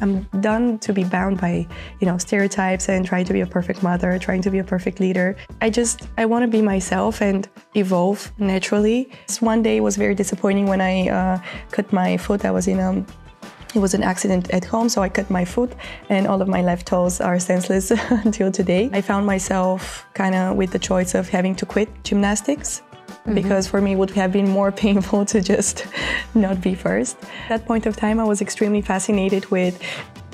I'm done to be bound by, stereotypes and trying to be a perfect mother, trying to be a perfect leader. I want to be myself and evolve naturally. One day was very disappointing when I cut my foot. It was an accident at home, so I cut my foot and all of my left toes are senseless until today. I found myself kind of with the choice of having to quit gymnastics. Because for me it would have been more painful to just not be first. At that point of time I was extremely fascinated with,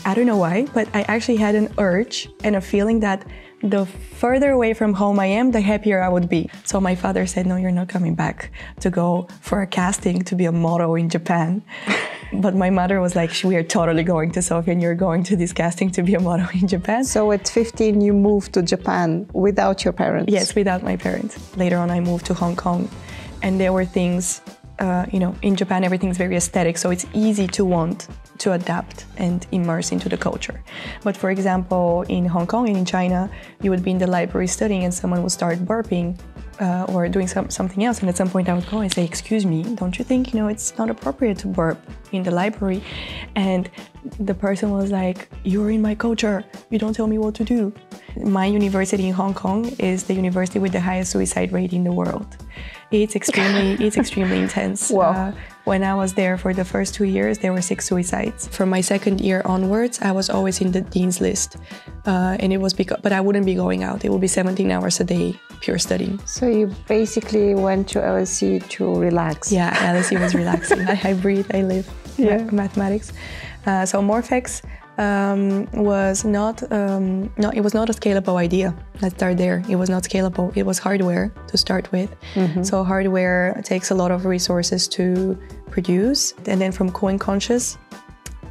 I don't know why, but I actually had an urge and a feeling that the further away from home I am, the happier I would be. So my father said, no, you're not coming back to go for a casting to be a model in Japan. But my mother was like, we are totally going to Sofia and you're going to this casting to be a model in Japan. So at 15 you moved to Japan without your parents? Yes, without my parents. Later on I moved to Hong Kong and there were things, in Japan everything's very aesthetic, so it's easy to want to adapt and immerse into the culture. But for example, in Hong Kong and in China, you would be in the library studying and someone would start burping or doing something else. And at some point I would go and say, excuse me, don't you think, it's not appropriate to burp in the library? And the person was like, you're in my culture, you don't tell me what to do. My university in Hong Kong is the university with the highest suicide rate in the world. It's extremely intense. Wow. When I was there for the first 2 years, there were 6 suicides. From my second year onwards, I was always in the dean's list. And it was but I wouldn't be going out. It would be 17 hours a day, pure studying. So you basically went to LSE to relax. Yeah, LSE was relaxing. I breathe, I live mathematics. So Morphex was not a scalable idea. Let's start there. It was not scalable. It was hardware to start with. So hardware takes a lot of resources to produce. And then from Kool and Konscious,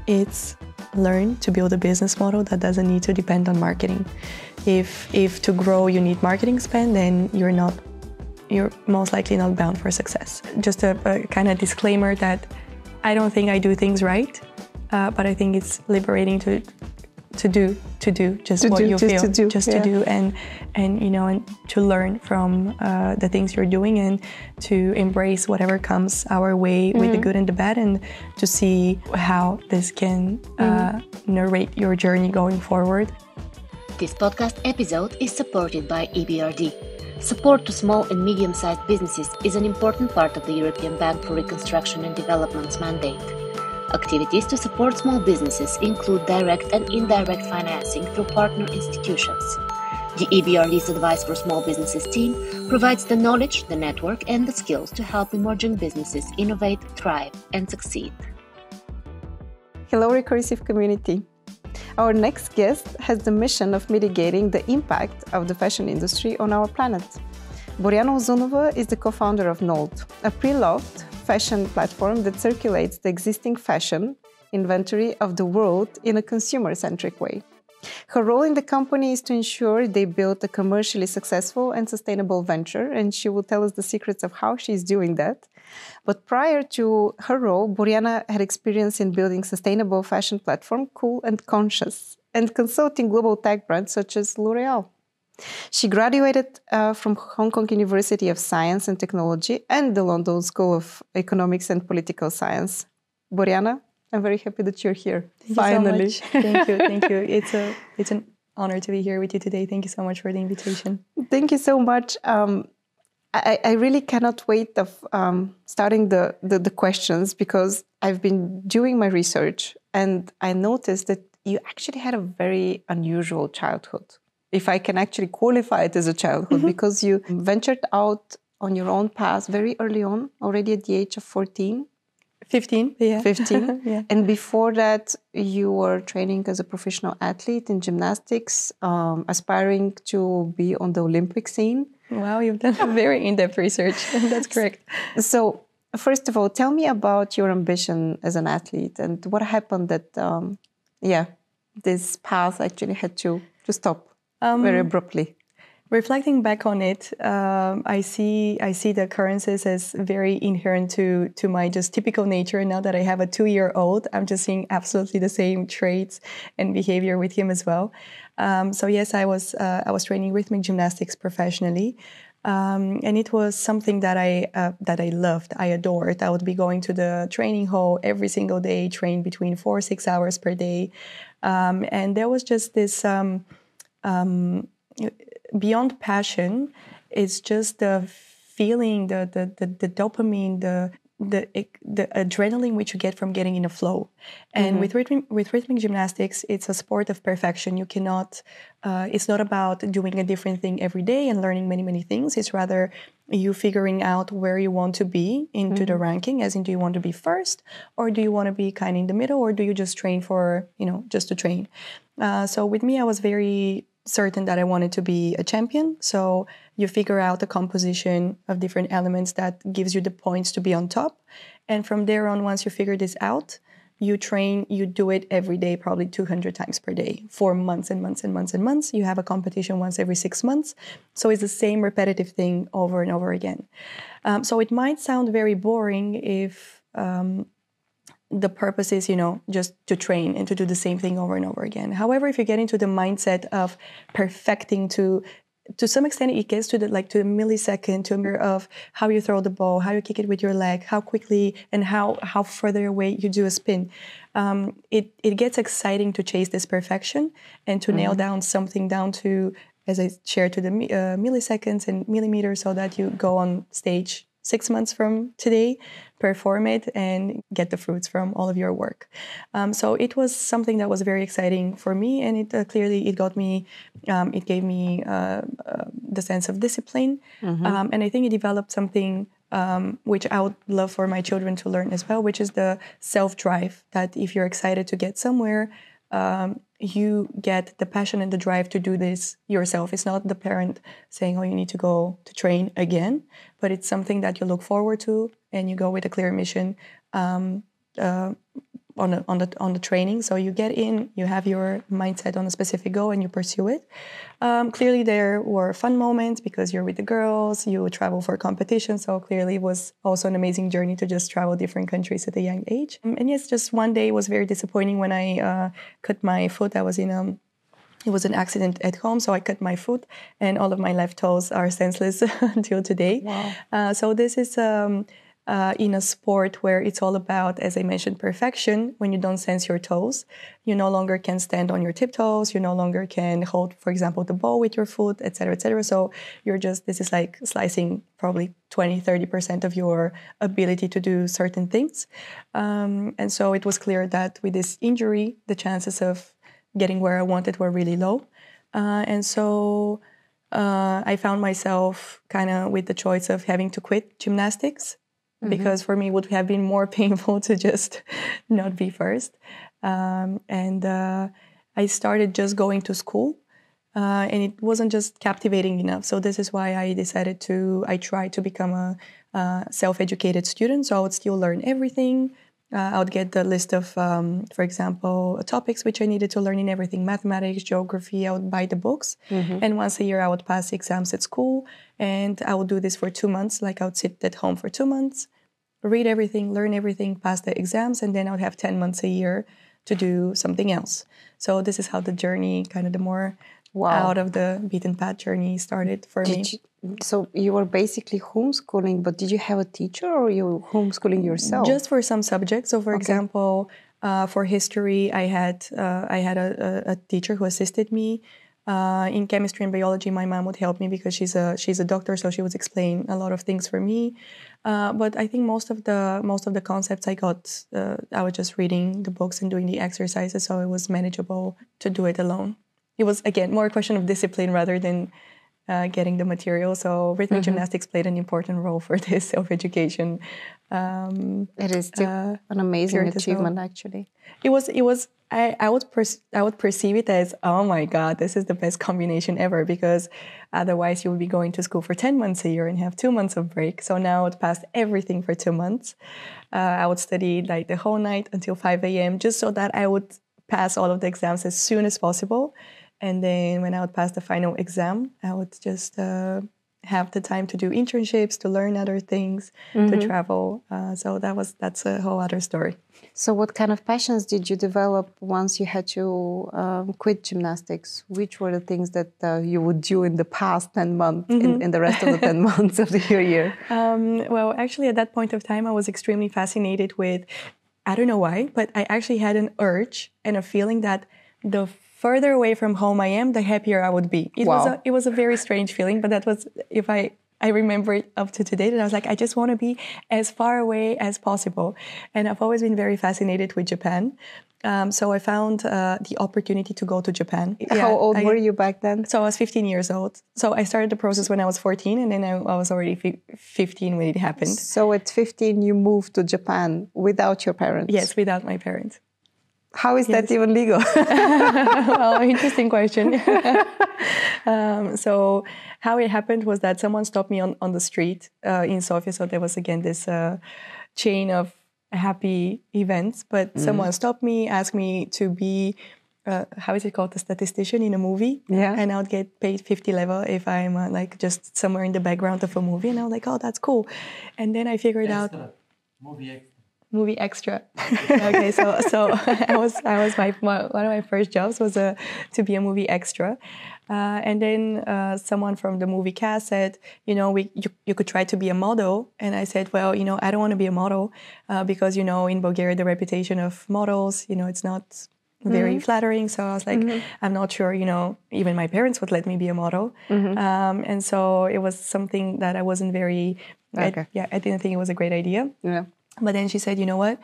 it's learn to build a business model that doesn't need to depend on marketing. If to grow you need marketing spend, then you're most likely not bound for success. Just a kind of disclaimer that I don't think I do things right. But I think it's liberating to do what you feel, to do, and to learn from the things you're doing and to embrace whatever comes our way with the good and the bad, and to see how this can narrate your journey going forward. This podcast episode is supported by EBRD. Support to small and medium-sized businesses is an important part of the European Bank for Reconstruction and Development's mandate. Activities to support small businesses include direct and indirect financing through partner institutions. The EBRD's Advice for Small Businesses team provides the knowledge, the network, and the skills to help emerging businesses innovate, thrive, and succeed. Hello, Recursive community. Our next guest has the mission of mitigating the impact of the fashion industry on our planet. Boryana Uzunova is the co-founder of NOLD, a pre-loved fashion platform that circulates the existing fashion inventory of the world in a consumer-centric way. Her role in the company is to ensure they build a commercially successful and sustainable venture, and she will tell us the secrets of how she's doing that. But prior to her role, Boryana had experience in building sustainable fashion platform Kool and Konscious and consulting global tech brands such as L'Oreal. She graduated from Hong Kong University of Science and Technology and the London School of Economics and Political Science. Boryana, I'm very happy that you're here. Finally. So much. Thank you. It's an honor to be here with you today. Thank you so much for the invitation. Thank you so much. I really cannot wait of starting the questions, because I've been doing my research and I noticed that you actually had a very unusual childhood, if I can actually qualify it as a childhood, because you ventured out on your own path very early on, already at the age of 14. 15, yeah. 15. Yeah. And before that, you were training as a professional athlete in gymnastics, aspiring to be on the Olympic scene. Wow, you've done a very in-depth research. That's correct. So, first of all, tell me about your ambition as an athlete and what happened that, this path actually had to stop very abruptly. Reflecting back on it, I see the occurrences as very inherent to my just typical nature. Now that I have a 2-year-old, I'm just seeing absolutely the same traits and behavior with him as well. So yes, I was training rhythmic gymnastics professionally. And it was something that I loved, I adored. I would be going to the training hall every single day, train between 4 or 6 hours per day. And there was just this, beyond passion, it's just the feeling, the dopamine, the adrenaline which you get from getting in a flow. And with rhythmic gymnastics, it's a sport of perfection. You cannot, it's not about doing a different thing every day and learning many things. It's rather you figuring out where you want to be into the ranking, as in, do you want to be first, or do you want to be kind of in the middle, or do you just train for, just to train? So with me, I was very certain that I wanted to be a champion. So you figure out the composition of different elements that gives you the points to be on top. And from there on, once you figure this out, you train, you do it every day, probably 200 times per day for months and months and months and months. You have a competition once every 6 months. So it's the same repetitive thing over and over again. So it might sound very boring if the purpose is, just to train and to do the same thing over and over again. However, if you get into the mindset of perfecting to some extent, it gets to the millisecond, of how you throw the ball, how you kick it with your leg, how quickly and how further away you do a spin. It gets exciting to chase this perfection and to nail down something down to, as I shared, to the milliseconds and millimeters, so that you go on stage 6 months from today, perform it, and get the fruits from all of your work. So it was something that was very exciting for me, and it clearly got me. It gave me the sense of discipline, and I think it developed something which I would love for my children to learn as well, which is the self-drive. That if you're excited to get somewhere, you get the passion and the drive to do this yourself. It's not the parent saying, oh, you need to go to train again, but it's something that you look forward to, and you go with a clear mission on the training. So you get in, you have your mindset on a specific goal, and you pursue it. Clearly there were fun moments because you're with the girls, you travel for competition. So clearly it was also an amazing journey to just travel different countries at a young age. And yes, just one day was very disappointing when I cut my foot. I was it was an accident at home, so I cut my foot, and all of my left toes are senseless until today. Wow. So this is in a sport where it's all about, as I mentioned, perfection. When you don't sense your toes, you no longer can stand on your tiptoes. You no longer can hold, for example, the ball with your foot, etc., etc. So this is like slicing probably 20-30% of your ability to do certain things. And so it was clear that with this injury, the chances of getting where I wanted were really low. And so I found myself kind of with the choice of having to quit gymnastics, because for me it would have been more painful to just not be first. And I started just going to school, and it wasn't just captivating enough. So this is why I tried to become a self-educated student. So I would still learn everything. I would get the list of, for example, topics which I needed to learn in everything, mathematics, geography. I would buy the books. And once a year, I would pass exams at school. And I would do this for 2 months. Like I would sit at home for 2 months, read everything, learn everything, pass the exams. And then I would have 10 months a year to do something else. So this is how the journey, kind of the more out of the beaten path journey started for me. So you were basically homeschooling, but did you have a teacher, or you were homeschooling yourself? Just for some subjects. So for example, for history, I had a teacher who assisted me. In chemistry and biology, my mom would help me because she's a doctor, so she would explain a lot of things for me. But I think most of the concepts I was just reading the books and doing the exercises, so it was manageable to do it alone. It was, again, more a question of discipline rather than getting the material. So rhythmic gymnastics played an important role for this self-education. It is still an amazing achievement, actually. It was. I would perceive it as, oh my God, this is the best combination ever, because otherwise you would be going to school for 10 months a year and have 2 months of break. So now I would pass everything for 2 months. I would study like the whole night until 5 a.m. just so that I would pass all of the exams as soon as possible. And then when I would pass the final exam, I would just have the time to do internships, to learn other things, to travel. So that's a whole other story. So what kind of passions did you develop once you had to quit gymnastics? Which were the things that you would do in the past 10 months, in the rest of the 10 months of your year? Well, actually, at that point of time, I was extremely fascinated with, I don't know why, but I actually had an urge and a feeling that the further away from home I am, the happier I would be. It was a very strange feeling, but that was, if I remember it up to today, that I was like, I just want to be as far away as possible. And I've always been very fascinated with Japan. So I found the opportunity to go to Japan. How old were you back then? So I was 15 years old. So I started the process when I was 14, and then I was already 15 when it happened. So at 15, you moved to Japan without your parents? Yes, without my parents. How is that even legal? Well, interesting question. So how it happened was that someone stopped me on the street in Sofia. So there was, again, this chain of happy events. But someone stopped me, asked me to be, how is it called, a statistician in a movie. Yeah. And I would get paid 50 level if I'm like just somewhere in the background of a movie. And I was like, oh, that's cool. And then I figured out... Movie extra. Okay, so I was one of my first jobs was to be a movie extra, and then someone from the movie cast said, you could try to be a model, and I said, well, I don't want to be a model because in Bulgaria the reputation of models, it's not very flattering. So I was like, I'm not sure, even my parents would let me be a model, and so it was something that I wasn't very. Okay. I didn't think it was a great idea. Yeah. But then she said, you know what,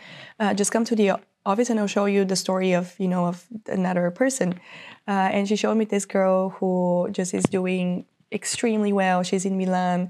just come to the office and I'll show you the story of another person. And she showed me this girl who just is doing extremely well. She's in Milan.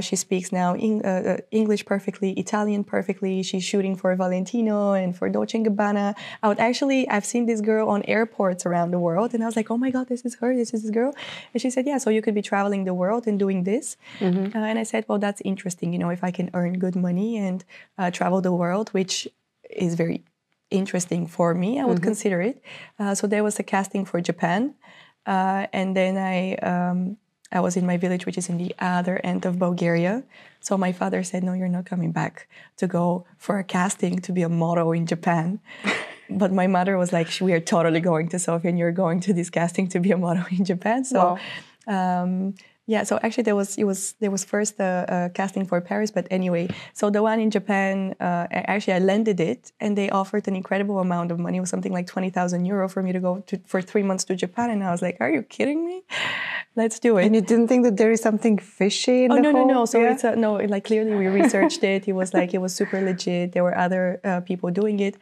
She speaks now English perfectly, Italian perfectly. She's shooting for Valentino and for Dolce & Gabbana. I've seen this girl on airports around the world. And I was like, oh my God, this is her, this is this girl. And she said, yeah, so you could be traveling the world and doing this. And I said, well, that's interesting. If I can earn good money and travel the world, which is very interesting for me, I would consider it. So there was a casting for Japan. And then I was in my village, which is in the other end of Bulgaria. So my father said, no, you're not coming back to go for a casting to be a model in Japan. But my mother was like, we are totally going to Sofia and you're going to this casting to be a model in Japan. So, so actually there was first a casting for Paris, but anyway, so the one in Japan, actually I landed it and they offered an incredible amount of money. It was something like 20,000 euro for me to go for 3 months to Japan. And I was like, are you kidding me? Let's do it. And you didn't think that there is something fishy in the whole... No. So it's clearly we researched it. It was super legit. There were other people doing it.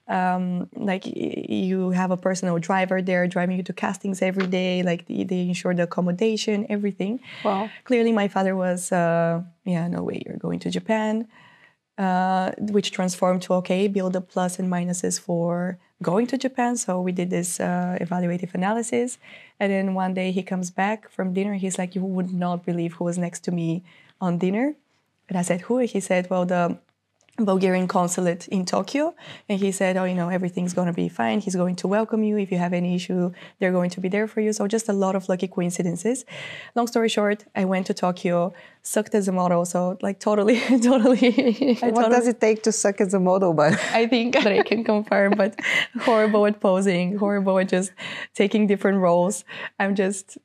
You have a personal driver there driving you to castings every day. Like they ensure the accommodation, everything. Wow. Clearly my father was, no way, you're going to Japan. Which transformed to, build the plus and minuses for going to Japan. So we did this evaluative analysis. And then one day he comes back from dinner. He's like, you would not believe who was next to me on dinner. And I said, who? He said, well, the Bulgarian consulate in Tokyo. And he said, everything's going to be fine. He's going to welcome you. If you have any issue, they're going to be there for you. So just a lot of lucky coincidences. Long story short, I went to Tokyo, sucked as a model. So totally. What does it take to suck as a model, but I think that I can confirm, but horrible at posing, horrible at just taking different roles. I'm just...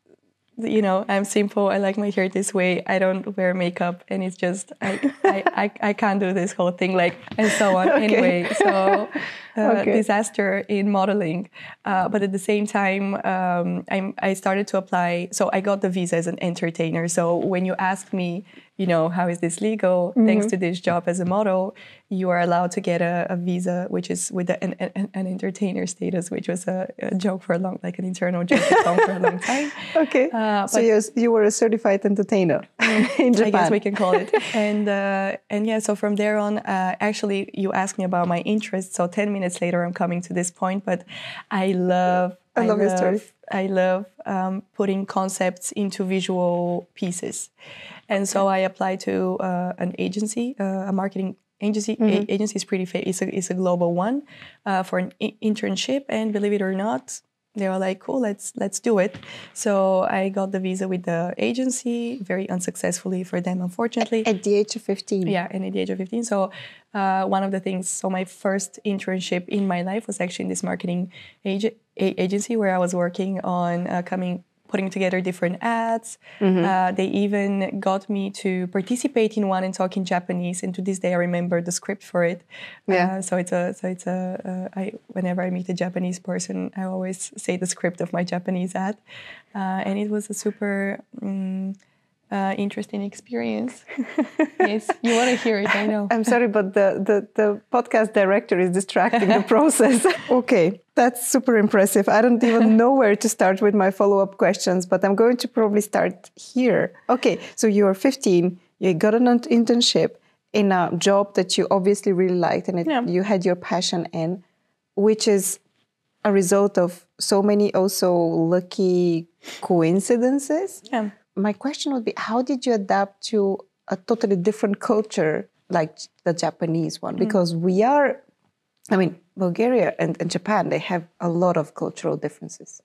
I'm simple. I like my hair this way. I don't wear makeup, and it's just I can't do this whole thing and so on. Okay. Anyway, so disaster in modeling, but at the same time, I started to apply. So I got the visa as an entertainer. So when you ask me, how is this legal? Thanks to this job as a model, you are allowed to get a visa, which is with an entertainer status, which was a joke for an internal joke for a long time. Okay. So you were a certified entertainer in Japan. I guess we can call it. And so from there on, actually, you asked me about my interests. So 10 minutes later, I'm coming to this point. But I love your story. I love putting concepts into visual pieces. And so I applied to an agency, a marketing agency. Agency is pretty famous. It's a global one for an internship. And believe it or not, They were like, cool, let's do it. So I got the visa with the agency, very unsuccessfully for them, unfortunately. At the age of 15? Yeah, and at the age of 15. So one of the things, so my first internship in my life was actually in this marketing agency where I was working on putting together different ads. They even got me to participate in one and talk in Japanese, and to this day I remember the script for it. Whenever I meet a Japanese person, I always say the script of my Japanese ad, and it was a super interesting experience. Yes, you want to hear it, I know. I'm sorry, but the podcast director is distracting the process. Okay, that's super impressive. I don't even know where to start with my follow-up questions, but I'm going to probably start here. Okay, so you were 15, you got an internship in a job that you obviously really liked and you had your passion in, which is a result of so many also lucky coincidences. Yeah. My question would be, how did you adapt to a totally different culture like the Japanese one? Because Bulgaria and Japan, they have a lot of cultural differences.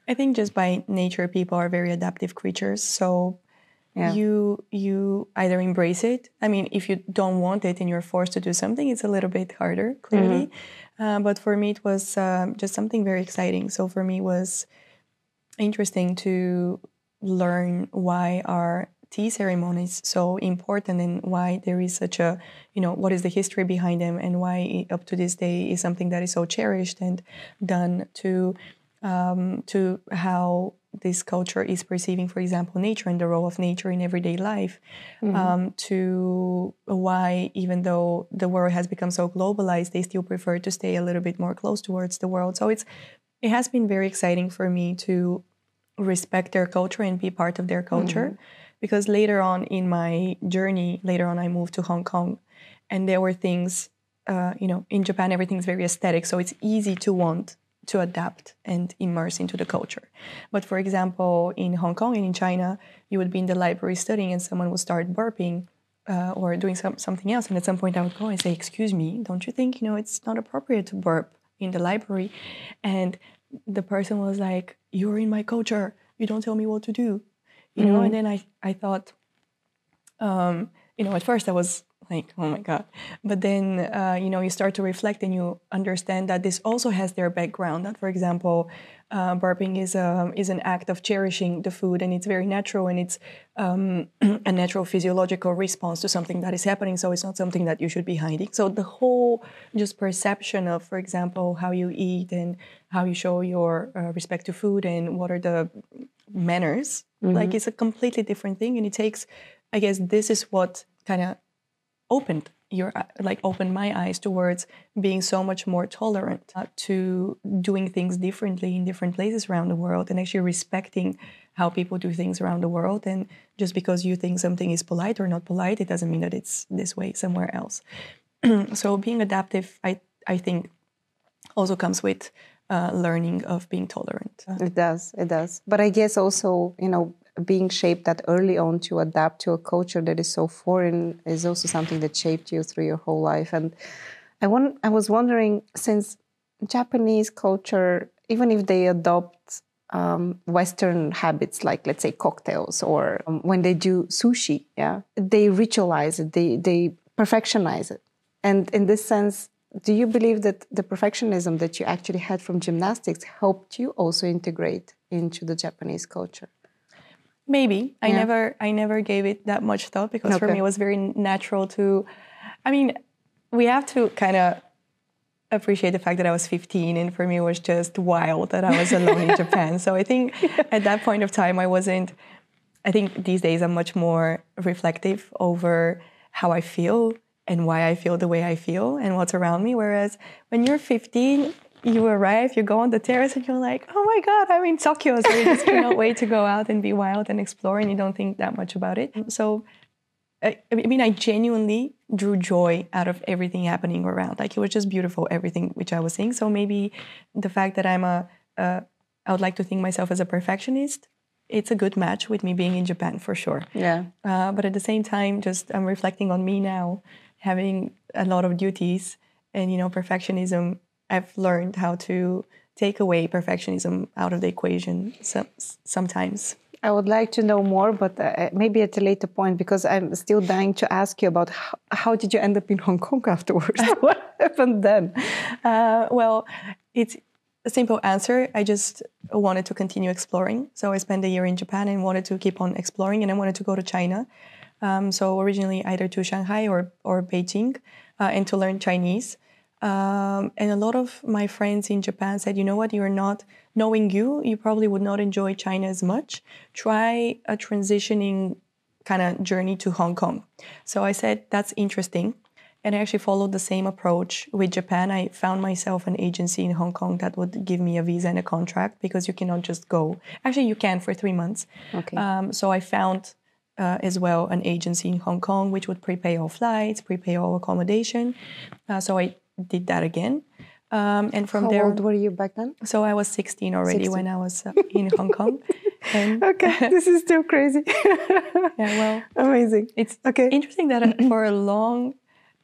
I think just by nature, people are very adaptive creatures. So you either embrace it. I mean, if you don't want it and you're forced to do something, it's a little bit harder, clearly. But for me, it was just something very exciting. So for me, it was interesting to learn why are tea ceremonies so important and why there is such a, what is the history behind them and why up to this day is something that is so cherished and done to how this culture is perceiving, for example, nature and the role of nature in everyday life, to why, even though the world has become so globalized, they still prefer to stay a little bit more close towards the world. So it has been very exciting for me to respect their culture and be part of their culture, because later on in my journey, I moved to Hong Kong, and there were things, in Japan, everything's very aesthetic, so it's easy to want to adapt and immerse into the culture. But for example, in Hong Kong and in China, you would be in the library studying and someone would start burping or doing something else, and at some point I would go and say, excuse me, don't you think, it's not appropriate to burp in the library? And the person was like, you're in my culture, you don't tell me what to do, and then I thought, at first I was like, oh my God, but then you start to reflect and you understand that this also has their background, that for example burping is an act of cherishing the food, and it's very natural, and it's a natural physiological response to something that is happening, so it's not something that you should be hiding. So the whole just perception of, for example, how you eat and how you show your respect to food and what are the manners, like it's a completely different thing, and it takes, I guess this is what kind of opened my eyes towards being so much more tolerant to doing things differently in different places around the world, and actually respecting how people do things around the world. And just because you think something is polite or not polite, it doesn't mean that it's this way somewhere else. So being adaptive, I think, also comes with learning of being tolerant. It does. But I guess also, being shaped that early on to adapt to a culture that is so foreign is also something that shaped you through your whole life. And I was wondering, since Japanese culture, even if they adopt Western habits, like let's say cocktails, or when they do sushi, they ritualize it, they perfectionize it. And in this sense, do you believe that the perfectionism that you actually had from gymnastics helped you also integrate into the Japanese culture? Maybe. I never gave it that much thought, because for me it was very natural to, we have to kind of appreciate the fact that I was 15, and for me it was just wild that I was alone in Japan. So I think at that point of time I think these days I'm much more reflective over how I feel and why I feel the way I feel and what's around me. Whereas when you're 15, you arrive, you go on the terrace and you're like, oh my God, I'm in Tokyo. So you just cannot wait to go out and be wild and explore, and you don't think that much about it. So, I genuinely drew joy out of everything happening around. Like, it was just beautiful, everything which I was seeing. So maybe the fact that I would like to think myself as a perfectionist, it's a good match with me being in Japan for sure. Yeah. But at the same time, I'm reflecting on me now, having a lot of duties and, perfectionism. I've learned how to take away perfectionism out of the equation sometimes. I would like to know more, but maybe at a later point, because I'm still dying to ask you about how did you end up in Hong Kong afterwards? What happened then? Well, it's a simple answer. I just wanted to continue exploring. So I spent a year in Japan and wanted to keep on exploring, and I wanted to go to China. So originally either to Shanghai or Beijing and to learn Chinese. And a lot of my friends in Japan said, you know what, knowing you probably would not enjoy China as much. Try a transitioning kind of journey to Hong Kong. So I said, that's interesting. And I actually followed the same approach with Japan. I found myself an agency in Hong Kong that would give me a visa and a contract, because you cannot just go. Actually, you can for 3 months. Okay. So I found as well an agency in Hong Kong, which would prepay all flights, prepay all accommodation. So I did that again. And from How there... old were you back then? So I was 16 already when I was in Hong Kong. And okay, this is still crazy. Yeah, well... Amazing. It's okay. interesting that for a long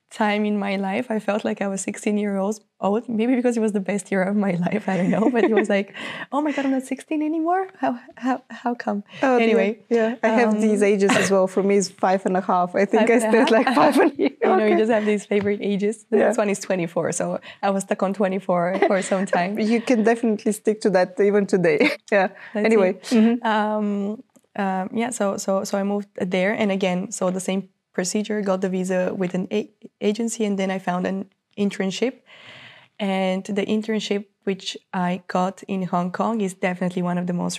time in my life, I felt like I was 16 years old, maybe because it was the best year of my life, I don't know, but it was like, oh my God, I'm not 16 anymore? How come? Oh, anyway. Yeah, I have these ages as well. For me, it's 5.5. I think I stayed like 5 and a year. You know, you just have these favorite ages. The next one is 24, so I was stuck on 24 for some time. You can definitely stick to that even today. Yeah. Anyway. Yeah, so I moved there, and again, so the same procedure, got the visa with an agency, and then I found an internship. And the internship which I got in Hong Kong is definitely one of the most,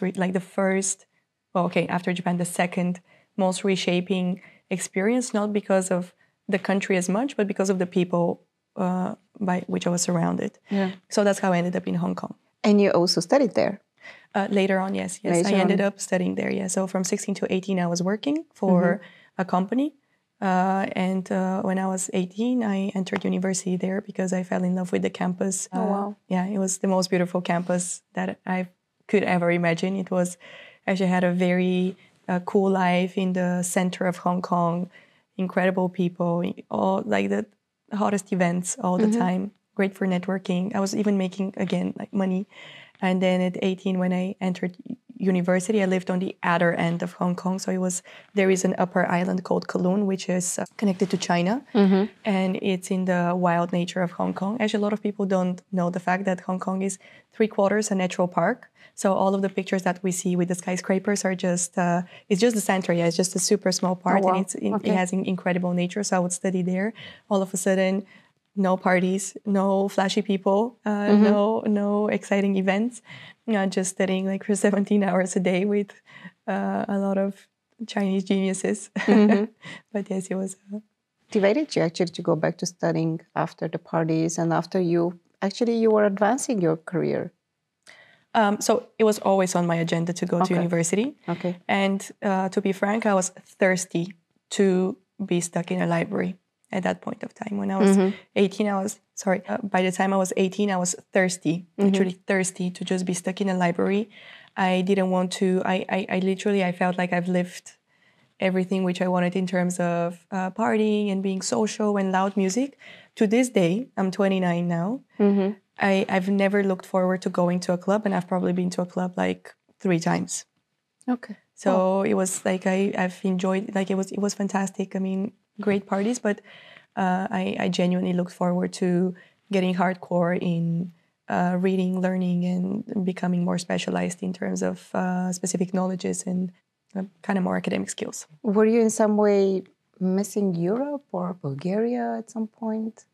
after Japan, the second most reshaping experience, not because of the country as much, but because of the people by which I was surrounded. Yeah. So that's how I ended up in Hong Kong. And you also studied there? Later on, yes. I ended up studying there, yeah. So from 16 to 18, I was working for a company. And when I was 18, I entered university there because I fell in love with the campus. Oh, wow. Yeah, it was the most beautiful campus that I could ever imagine. It was, actually had a very cool life in the center of Hong Kong, incredible people, all like the hottest events all the time, great for networking. I was even making, again, like money. And then at 18, when I entered university, I lived on the other end of Hong Kong. So there is an upper island called Kowloon, which is connected to China. And it's in the wild nature of Hong Kong. Actually, a lot of people don't know the fact that Hong Kong is 3/4 a natural park. So all of the pictures that we see with the skyscrapers are just, it's just the center. Yeah, it's just a super small part. Oh, wow. And it has incredible nature. So I would study there. All of a sudden, no parties, no flashy people, no exciting events. Just studying like for 17 hours a day with a lot of Chinese geniuses. But yes, it was... Motivated you actually to go back to studying after the parties and after you were advancing your career? So it was always on my agenda to go to university. Okay. And to be frank, I was thirsty to be stuck in a library at that point of time. When I was 18, by the time I was 18, I was thirsty, literally thirsty to just be stuck in a library. I didn't want to, I felt like I've lived everything which I wanted in terms of partying and being social and loud music. To this day, I'm 29 now. I've never looked forward to going to a club, and I've probably been to a club like 3 times. Okay. So it was like I've enjoyed, like it was fantastic. I mean, great parties, but I genuinely looked forward to getting hardcore in reading, learning, and becoming more specialized in terms of specific knowledges and kind of more academic skills. Were you in some way missing Europe or Bulgaria at some point?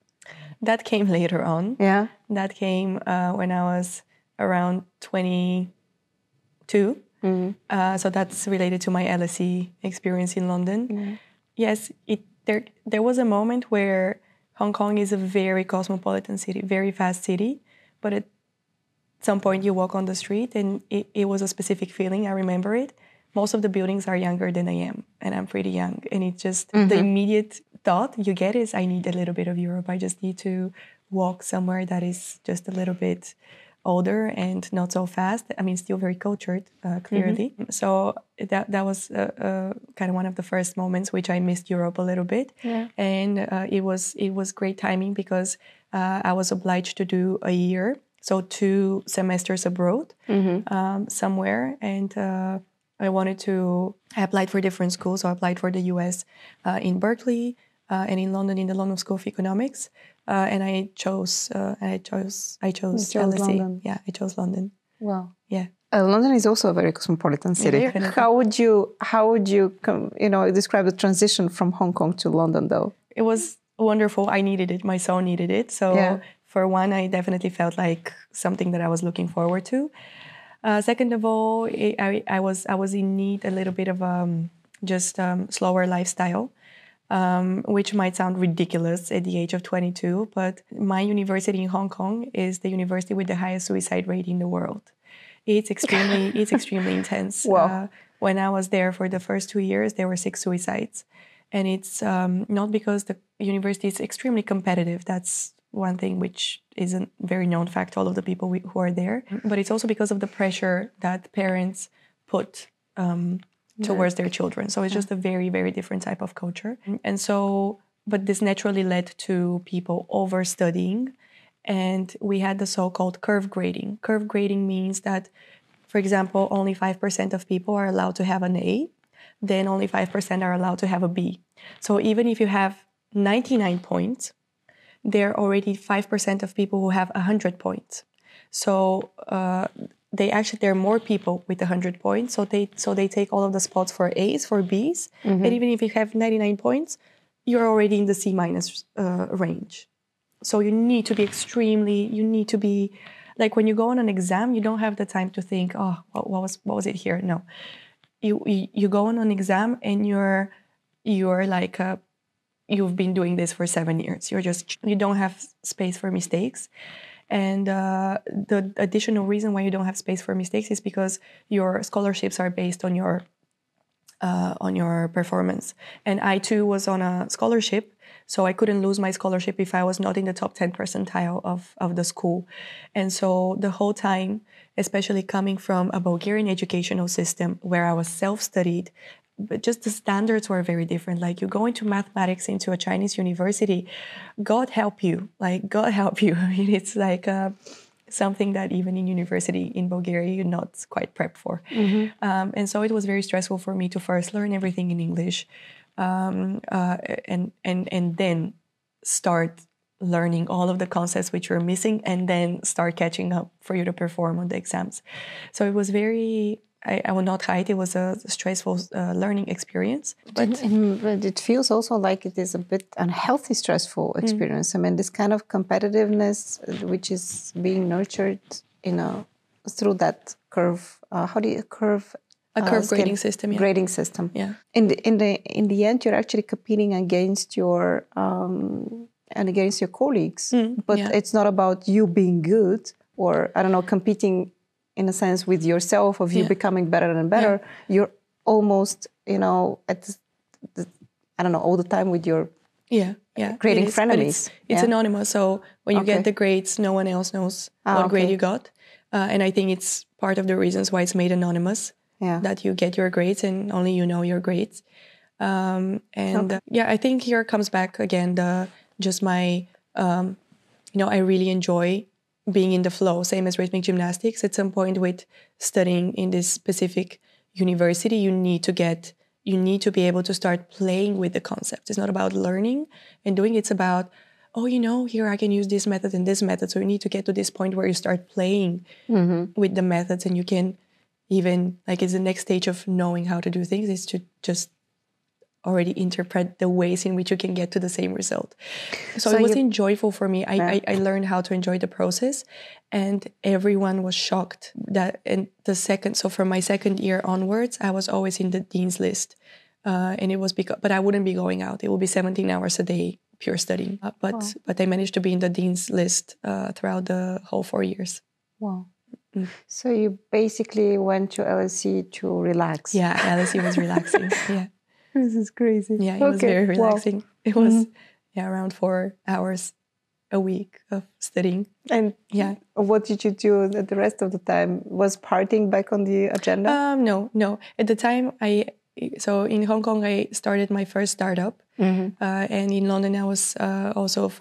That came later on. Yeah. That came when I was around 22. So that's related to my LSE experience in London. Yes, there was a moment where Hong Kong is a very cosmopolitan city, very fast city, but at some point you walk on the street and it was a specific feeling. I remember it. Most of the buildings are younger than I am, and I'm pretty young. And it's just the immediate thought you get is, I need a little bit of Europe. I just need to walk somewhere that is just a little bit older and not so fast. I mean, still very cultured, clearly. So that was kind of one of the first moments which I missed Europe a little bit. Yeah. And it was great timing because I was obliged to do a year So 2 semesters abroad somewhere. And I applied for different schools. So I applied for the US in Berkeley and in London in the London School of Economics. And I chose LSE. London. Yeah, I chose London. Wow. Yeah. London is also a very cosmopolitan city. Yeah, how would you describe the transition from Hong Kong to London, though? It was wonderful. I needed it. My soul needed it. So for one, I definitely felt like something that I was looking forward to. Second of all, I was in need a little bit of slower lifestyle, which might sound ridiculous at the age of 22. But my university in Hong Kong is the university with the highest suicide rate in the world. It's extremely intense. Wow. When I was there for the first 2 years, there were 6 suicides. And it's not because the university is extremely competitive. That's one thing which isn't very known fact to all of the people who are there. But it's also because of the pressure that parents put towards their children. So it's just a very, very different type of culture. And so, but this naturally led to people overstudying. And we had the so-called curve grading. Curve grading means that, for example, only 5% of people are allowed to have an A, then only 5% are allowed to have a B. So even if you have 99 points, there are already 5% of people who have 100 points. So there are more people with 100 points. So they take all of the spots for A's, for B's. And even if you have 99 points, you're already in the C- range. So you need to be like when you go on an exam, you don't have the time to think, oh, what was it here? No, you go on an exam and you're like, you've been doing this for 7 years. You don't have space for mistakes. And the additional reason why you don't have space for mistakes is because your scholarships are based on your performance. And I too was on a scholarship. So I couldn't lose my scholarship if I was not in the top 10 percentile of the school. And so the whole time, especially coming from a Bulgarian educational system where I was self-studied, but just the standards were very different. Like you go into mathematics into a Chinese university, God help you. Like God help you. It's like something that even in university in Bulgaria, you're not quite prepped for. And so it was very stressful for me to first learn everything in English. And then start learning all of the concepts which you're missing and then start catching up for you to perform on the exams. So it was I will not hide, it was a stressful learning experience. But it feels also like it is a bit unhealthy, stressful experience. I mean, this kind of competitiveness, which is being nurtured, through that curve. How do you curve? A curve grading system. Yeah. Grading system. Yeah. In the end, you're actually competing against your colleagues, but it's not about you being good or competing in a sense with yourself of you becoming better and better. You're almost all the time with your grading frenemies. It's anonymous. So when you get the grades, no one else knows what grade you got, and I think it's part of the reasons why it's made anonymous. That you get your grades and only you know your grades. I think here comes back again I really enjoy being in the flow, same as rhythmic gymnastics. At some point with studying in this specific university, you need to be able to start playing with the concept. It's not about learning and doing, it's about, here I can use this method and this method. So you need to get to this point where you start playing with the methods, and you can even, it's the next stage of knowing how to do things, is to just already interpret the ways in which you can get to the same result. So it was enjoyable for me. I learned how to enjoy the process, and everyone was shocked that so from my second year onwards, I was always in the dean's list. And it was but I wouldn't be going out. It would be 17 hours a day, pure studying. But I managed to be in the dean's list throughout the whole 4 years. Wow. So you basically went to LSE to relax. Yeah, LSE was relaxing. Yeah. This is crazy. Yeah, it was very relaxing. Wow. It was around 4 hours a week of studying. And what did you do the rest of the time? Was partying back on the agenda? No. At the time, so in Hong Kong, I started my first startup. And in London, I was also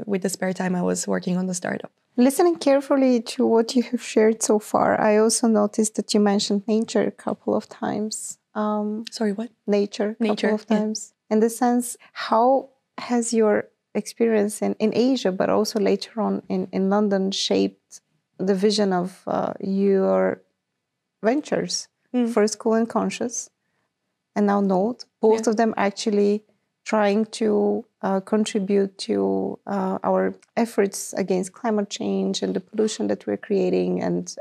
with the spare time, I was working on the startup. Listening carefully to what you have shared so far, I also noticed that you mentioned nature a couple of times. Sorry, what? Nature a couple of times. In the sense, how has your experience in Asia, but also later on in London, shaped the vision of your ventures? First, Kool and Konscious, and now NOLD. Both of them actually trying to contribute to our efforts against climate change and the pollution that we're creating, and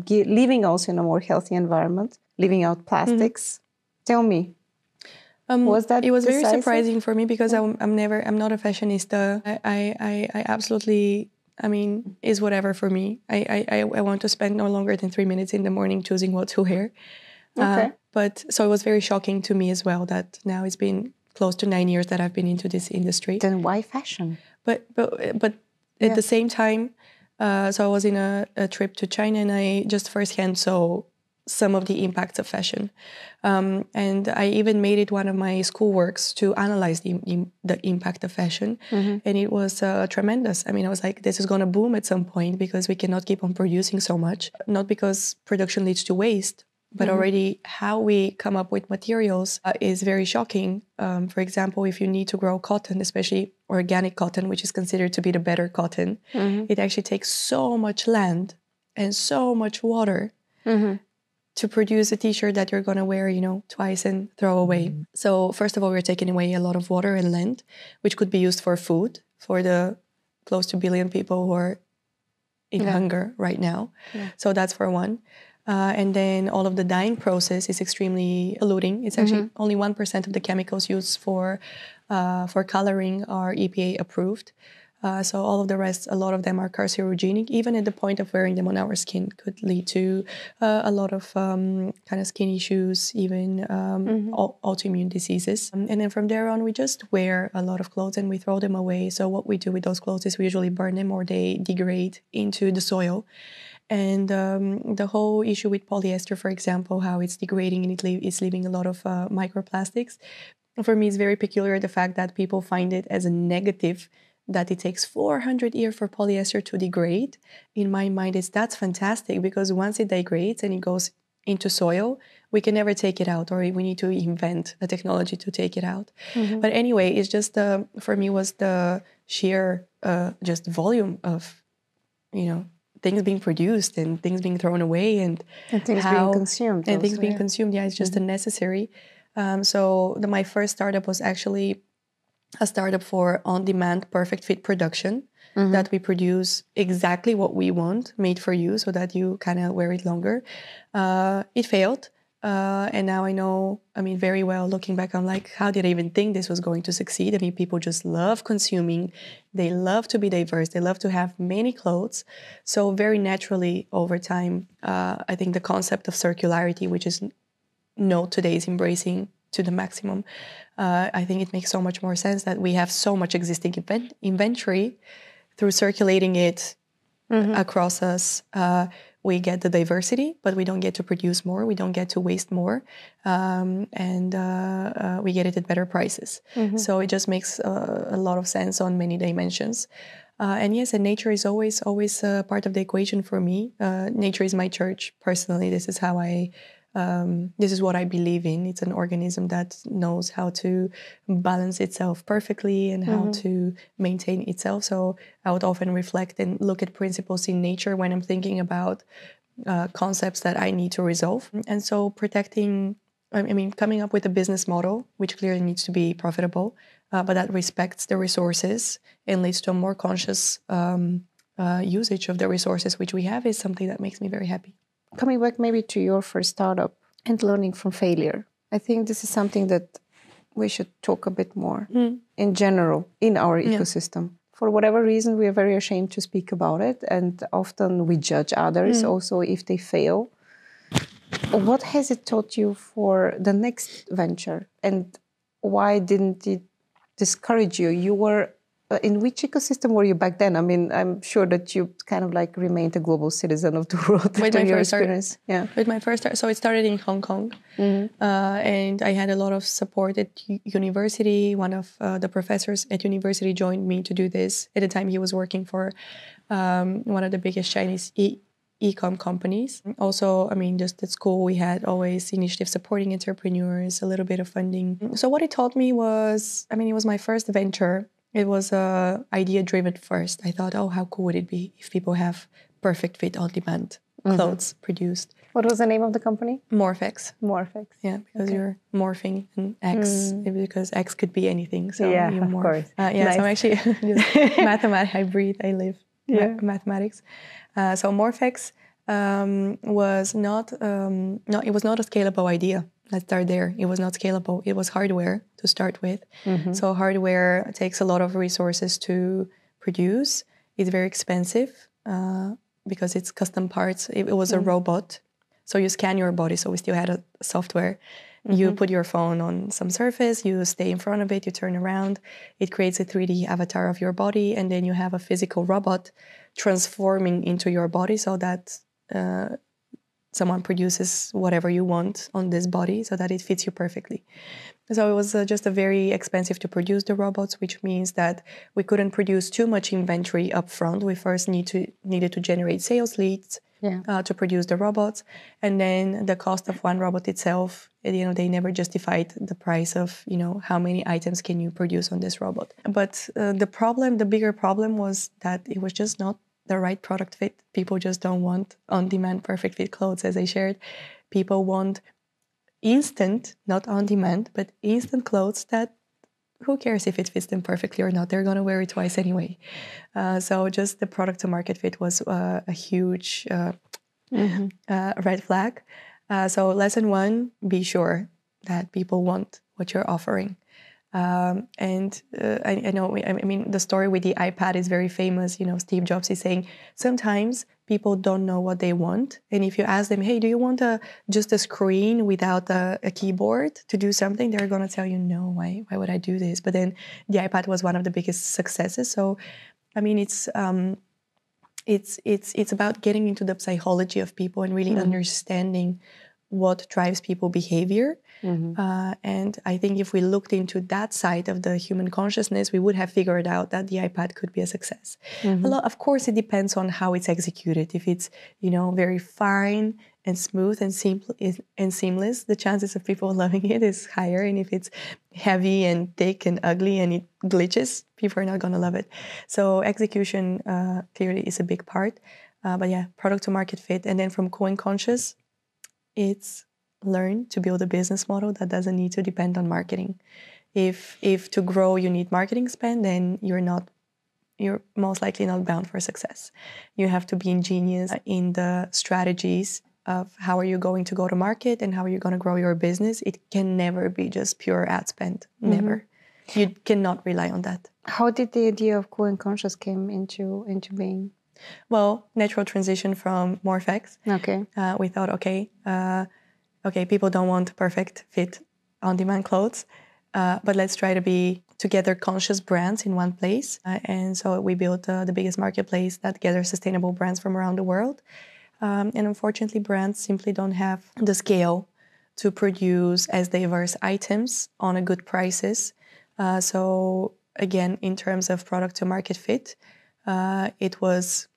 living also in a more healthy environment, leaving out plastics. Tell me, was that it was decisive? very surprising for me because I'm not a fashionista. I absolutely, I mean, is whatever for me. I want to spend no longer than 3 minutes in the morning choosing what to wear. Okay. But so it was very shocking to me as well that now it's been close to 9 years that I've been into this industry. Then why fashion? But at the same time, so I was in a trip to China, and I just firsthand saw some of the impacts of fashion. And I even made it one of my schoolworks to analyze the impact of fashion. And it was tremendous. I mean, I was like, this is going to boom at some point because we cannot keep on producing so much. Not because production leads to waste, but already how we come up with materials is very shocking. For example, if you need to grow cotton, especially organic cotton, which is considered to be the better cotton, it actually takes so much land and so much water to produce a t-shirt that you're going to wear, twice and throw away. So first of all, we're taking away a lot of water and land, which could be used for food for the close to 1 billion people who are in hunger right now. So that's for one. And then all of the dyeing process is extremely polluting. It's actually only 1% of the chemicals used for coloring are EPA approved. So all of the rest, a lot of them are carcinogenic. Even at the point of wearing them on our skin could lead to a lot of kind of skin issues, even autoimmune diseases. And then from there on, we just wear a lot of clothes and we throw them away. So what we do with those clothes is we usually burn them or they degrade into the soil. And the whole issue with polyester, for example, how it's degrading and it's leaving a lot of microplastics. For me, it's very peculiar the fact that people find it as a negative that it takes 400 years for polyester to degrade. In my mind, that's fantastic because once it degrades and it goes into soil, we can never take it out, or we need to invent a technology to take it out. But anyway, it's just, for me, was the sheer just volume of, things being produced and things being thrown away and things being consumed. And things being consumed, it's just unnecessary. So my first startup was actually a startup for on-demand perfect fit production, that we produce exactly what we want, made for you, so that you kind of wear it longer. It failed. And now I know, very well, looking back, I'm like, how did I even think this was going to succeed? People just love consuming. They love to be diverse. They love to have many clothes. So very naturally, over time, I think the concept of circularity, which is NOLD today is embracing to the maximum. I think it makes so much more sense that we have so much existing inventory. Through circulating it across us, we get the diversity, but we don't get to produce more. We don't get to waste more. And we get it at better prices. So it just makes a lot of sense on many dimensions. And yes, and nature is always part of the equation for me. Nature is my church, personally. This is how this is what I believe in. It's an organism that knows how to balance itself perfectly and how to maintain itself. So I would often reflect and look at principles in nature when I'm thinking about concepts that I need to resolve. And so coming up with a business model, which clearly needs to be profitable, but that respects the resources and leads to a more conscious usage of the resources which we have, is something that makes me very happy. Coming back maybe to your first startup and learning from failure, I think this is something that we should talk a bit more in general in our ecosystem. For whatever reason, we are very ashamed to speak about it, and often we judge others also if they fail. What has it taught you for the next venture, and why didn't it discourage you? You were in which ecosystem were you back then? I'm sure that you kind of like remained a global citizen of the world with your experience. With my first start, so it started in Hong Kong, and I had a lot of support at university. One of the professors at university joined me to do this. At the time, he was working for one of the biggest Chinese e-com companies. Also, I mean, just at school, we had always initiatives supporting entrepreneurs, a little bit of funding. So what it taught me was, I mean, it was my first venture. It was idea-driven first. I thought, oh, how cool would it be if people have perfect fit on-demand clothes produced. What was the name of the company? Morphex. Morphex. Yeah, because you're morphing an X, because X could be anything. So yeah, you of morph. course. So I'm actually just mathematics. I breathe, I live mathematics. So Morphex was not it was not a scalable idea. Let's start there. It was not scalable. It was hardware to start with. So hardware takes a lot of resources to produce. It's very expensive because it's custom parts. It was a robot. So you scan your body. So we still had a software. You put your phone on some surface, you stay in front of it, you turn around. It creates a 3D avatar of your body, and then you have a physical robot transforming into your body so that someone produces whatever you want on this body so that it fits you perfectly. So it was just a very expensive to produce the robots, which means that we couldn't produce too much inventory up front. We first needed to generate sales leads to produce the robots. And then the cost of one robot itself, they never justified the price of, how many items can you produce on this robot. But the bigger problem was that it was just not the right product fit. People just don't want on-demand perfect fit clothes, as I shared. People want instant, not on-demand, but instant clothes that who cares if it fits them perfectly or not? They're going to wear it twice anyway. So just the product to market fit was a huge red flag. So lesson one, be sure that people want what you're offering. I know, the story with the iPad is very famous. Steve Jobs is saying sometimes people don't know what they want. And if you ask them, hey, do you want just a screen without a keyboard to do something? They're going to tell you, no, why would I do this? But then the iPad was one of the biggest successes. So, it's about getting into the psychology of people and really understanding what drives people behavior. And I think if we looked into that side of the human consciousness, we would have figured out that the iPad could be a success. Of course, it depends on how it's executed. If it's, very fine and smooth and simple and seamless, the chances of people loving it is higher. And if it's heavy and thick and ugly and it glitches, people are not going to love it. So execution clearly is a big part. But yeah, product to market fit. And then from Kool and Konscious, it's learn to build a business model that doesn't need to depend on marketing. If to grow you need marketing spend, then you're most likely not bound for success. You have to be ingenious in the strategies of how are you going to go to market and how are you going to grow your business. It can never be just pure ad spend. Never. You cannot rely on that. How did the idea of Kool and Konscious came into being? Well, natural transition from Morphex. Okay. We thought, okay, people don't want perfect fit on-demand clothes, but let's try to be together conscious brands in one place. And so we built the biggest marketplace that gathers sustainable brands from around the world. And unfortunately, brands simply don't have the scale to produce as diverse items on a good prices. So again, in terms of product to market fit, it was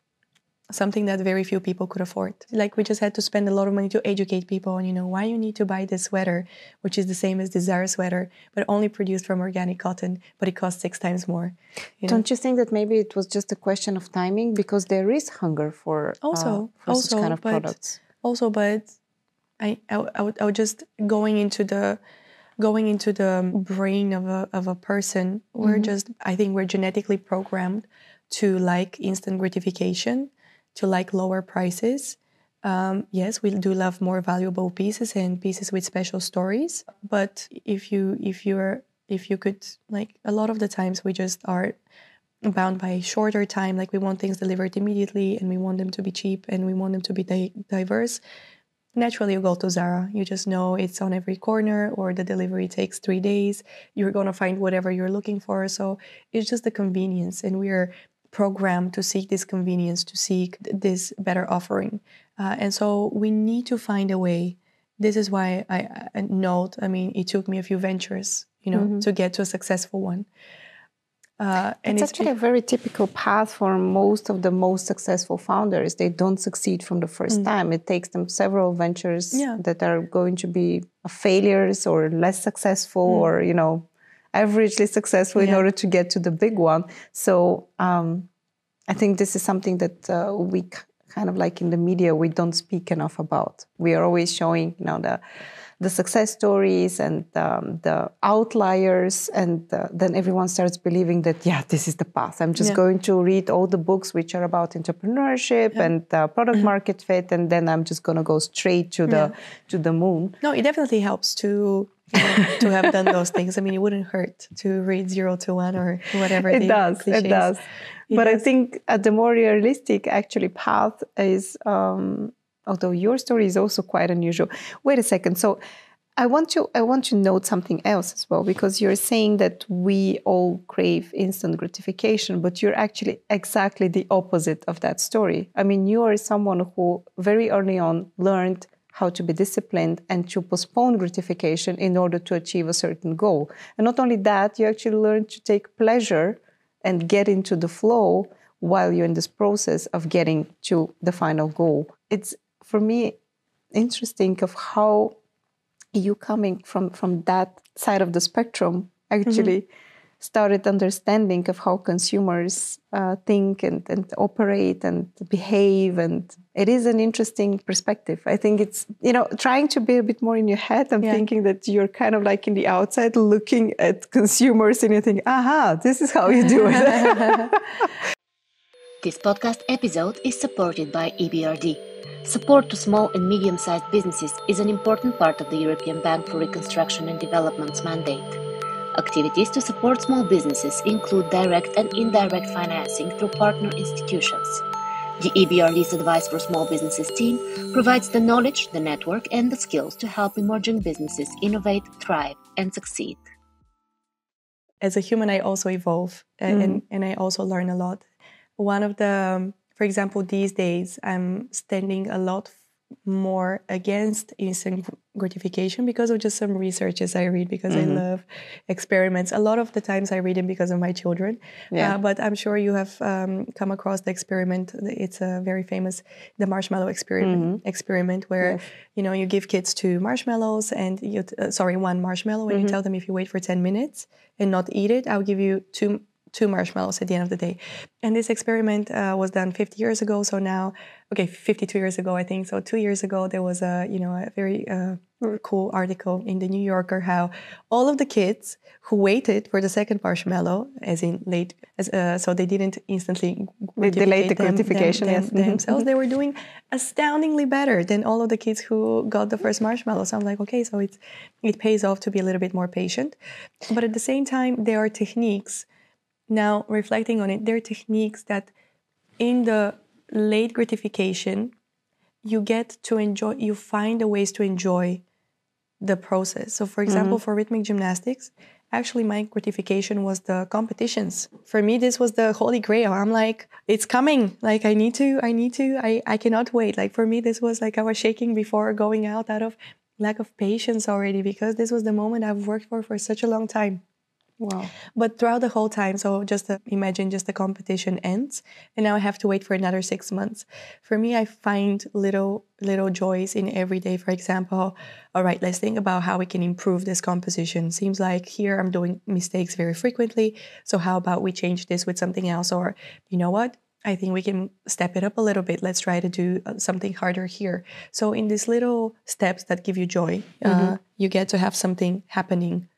something that very few people could afford. Like we just had to spend a lot of money to educate people on, why you need to buy this sweater, which is the same as the Zara sweater, but only produced from organic cotton, but it costs 6 times more. Don't you think that maybe it was just a question of timing because there is hunger for such kind of products? But I would just going into the brain of a person. I think we're genetically programmed to like instant gratification, to like lower prices. Yes, we do love more valuable pieces and pieces with special stories. But if you could, like a lot of the times we just are bound by shorter time. Like we want things delivered immediately and we want them to be cheap and we want them to be diverse. Naturally, you go to Zara. You just know it's on every corner or the delivery takes 3 days. You're going to find whatever you're looking for. So it's just the convenience. And we're programmed to seek this convenience, to seek this better offering. And so we need to find a way. This is why I NOLD, it took me a few ventures, to get to a successful one. And it's actually a very typical path for most of the most successful founders. They don't succeed from the first time. It takes them several ventures that are going to be failures or less successful or, you know, averagely successful in order to get to the big one. So I think this is something that we kind of like in the media, we don't speak enough about. We are always showing, you know, the success stories and the outliers, and then everyone starts believing that, yeah, this is the path. I'm just going to read all the books which are about entrepreneurship and product market fit, and then I'm just going to go straight to the moon. No, it definitely helps to to have done those things. I mean, it wouldn't hurt to read 0 to 1 or whatever. It does. But I think the more realistic actually path is, although your story is also quite unusual. Wait a second. So I want to note something else as well, because you're saying that we all crave instant gratification, but you're actually exactly the opposite of that story. I mean, you are someone who very early on learned how to be disciplined and to postpone gratification in order to achieve a certain goal. And not only that, you actually learned to take pleasure and get into the flow while you're in this process of getting to the final goal. It's, for me, interesting of how you coming from that side of the spectrum actually started understanding of how consumers think and operate and behave. And it is an interesting perspective. I think it's, you know, trying to be a bit more in your head and thinking that you're kind of like in the outside looking at consumers and you think, aha, this is how you do it. This podcast episode is supported by EBRD. Support to small and medium-sized businesses is an important part of the European Bank for Reconstruction and Development's mandate. Activities to support small businesses include direct and indirect financing through partner institutions. The EBRD's Advice for Small Businesses team provides the knowledge, the network, and the skills to help emerging businesses innovate, thrive, and succeed. As a human, I also evolve and I also learn a lot. One of the, for example, these days, I'm standing a lot more against instant gratification because of just some researches I read, because I love experiments. A lot of the times I read them because of my children. But I'm sure you have come across the experiment. It's a very famous, the marshmallow experiment where, you know, you give kids 2 marshmallows and you, one marshmallow, and you tell them if you wait for 10 minutes and not eat it, I'll give you two marshmallows at the end of the day. And this experiment was done 50 years ago. So now, 52 years ago, I think. So 2 years ago, there was a very cool article in the New Yorker how all of the kids who waited for the second marshmallow, as in late, so they didn't instantly delay the gratification themselves, they were doing astoundingly better than all of the kids who got the first marshmallow. So I'm like, okay, so it pays off to be a little bit more patient. But at the same time, there are techniques. Now, reflecting on it, there are techniques that in the late gratification, you get to enjoy, you find the ways to enjoy the process. So, for example, for rhythmic gymnastics, actually my gratification was the competitions. For me, this was the holy grail. I'm like, it's coming. Like, I cannot wait. Like, for me, this was like I was shaking before going out of lack of patience already, because this was the moment I've worked for such a long time. Wow. But throughout the whole time, so just imagine just the competition ends and now I have to wait for another 6 months. For me, I find little joys in every day. For example, all right, let's think about how we can improve this composition. Seems like here I'm doing mistakes very frequently. So how about we change this with something else? Or, you know what? I think we can step it up a little bit. Let's try to do something harder here. So in these little steps that give you joy, you get to have something happening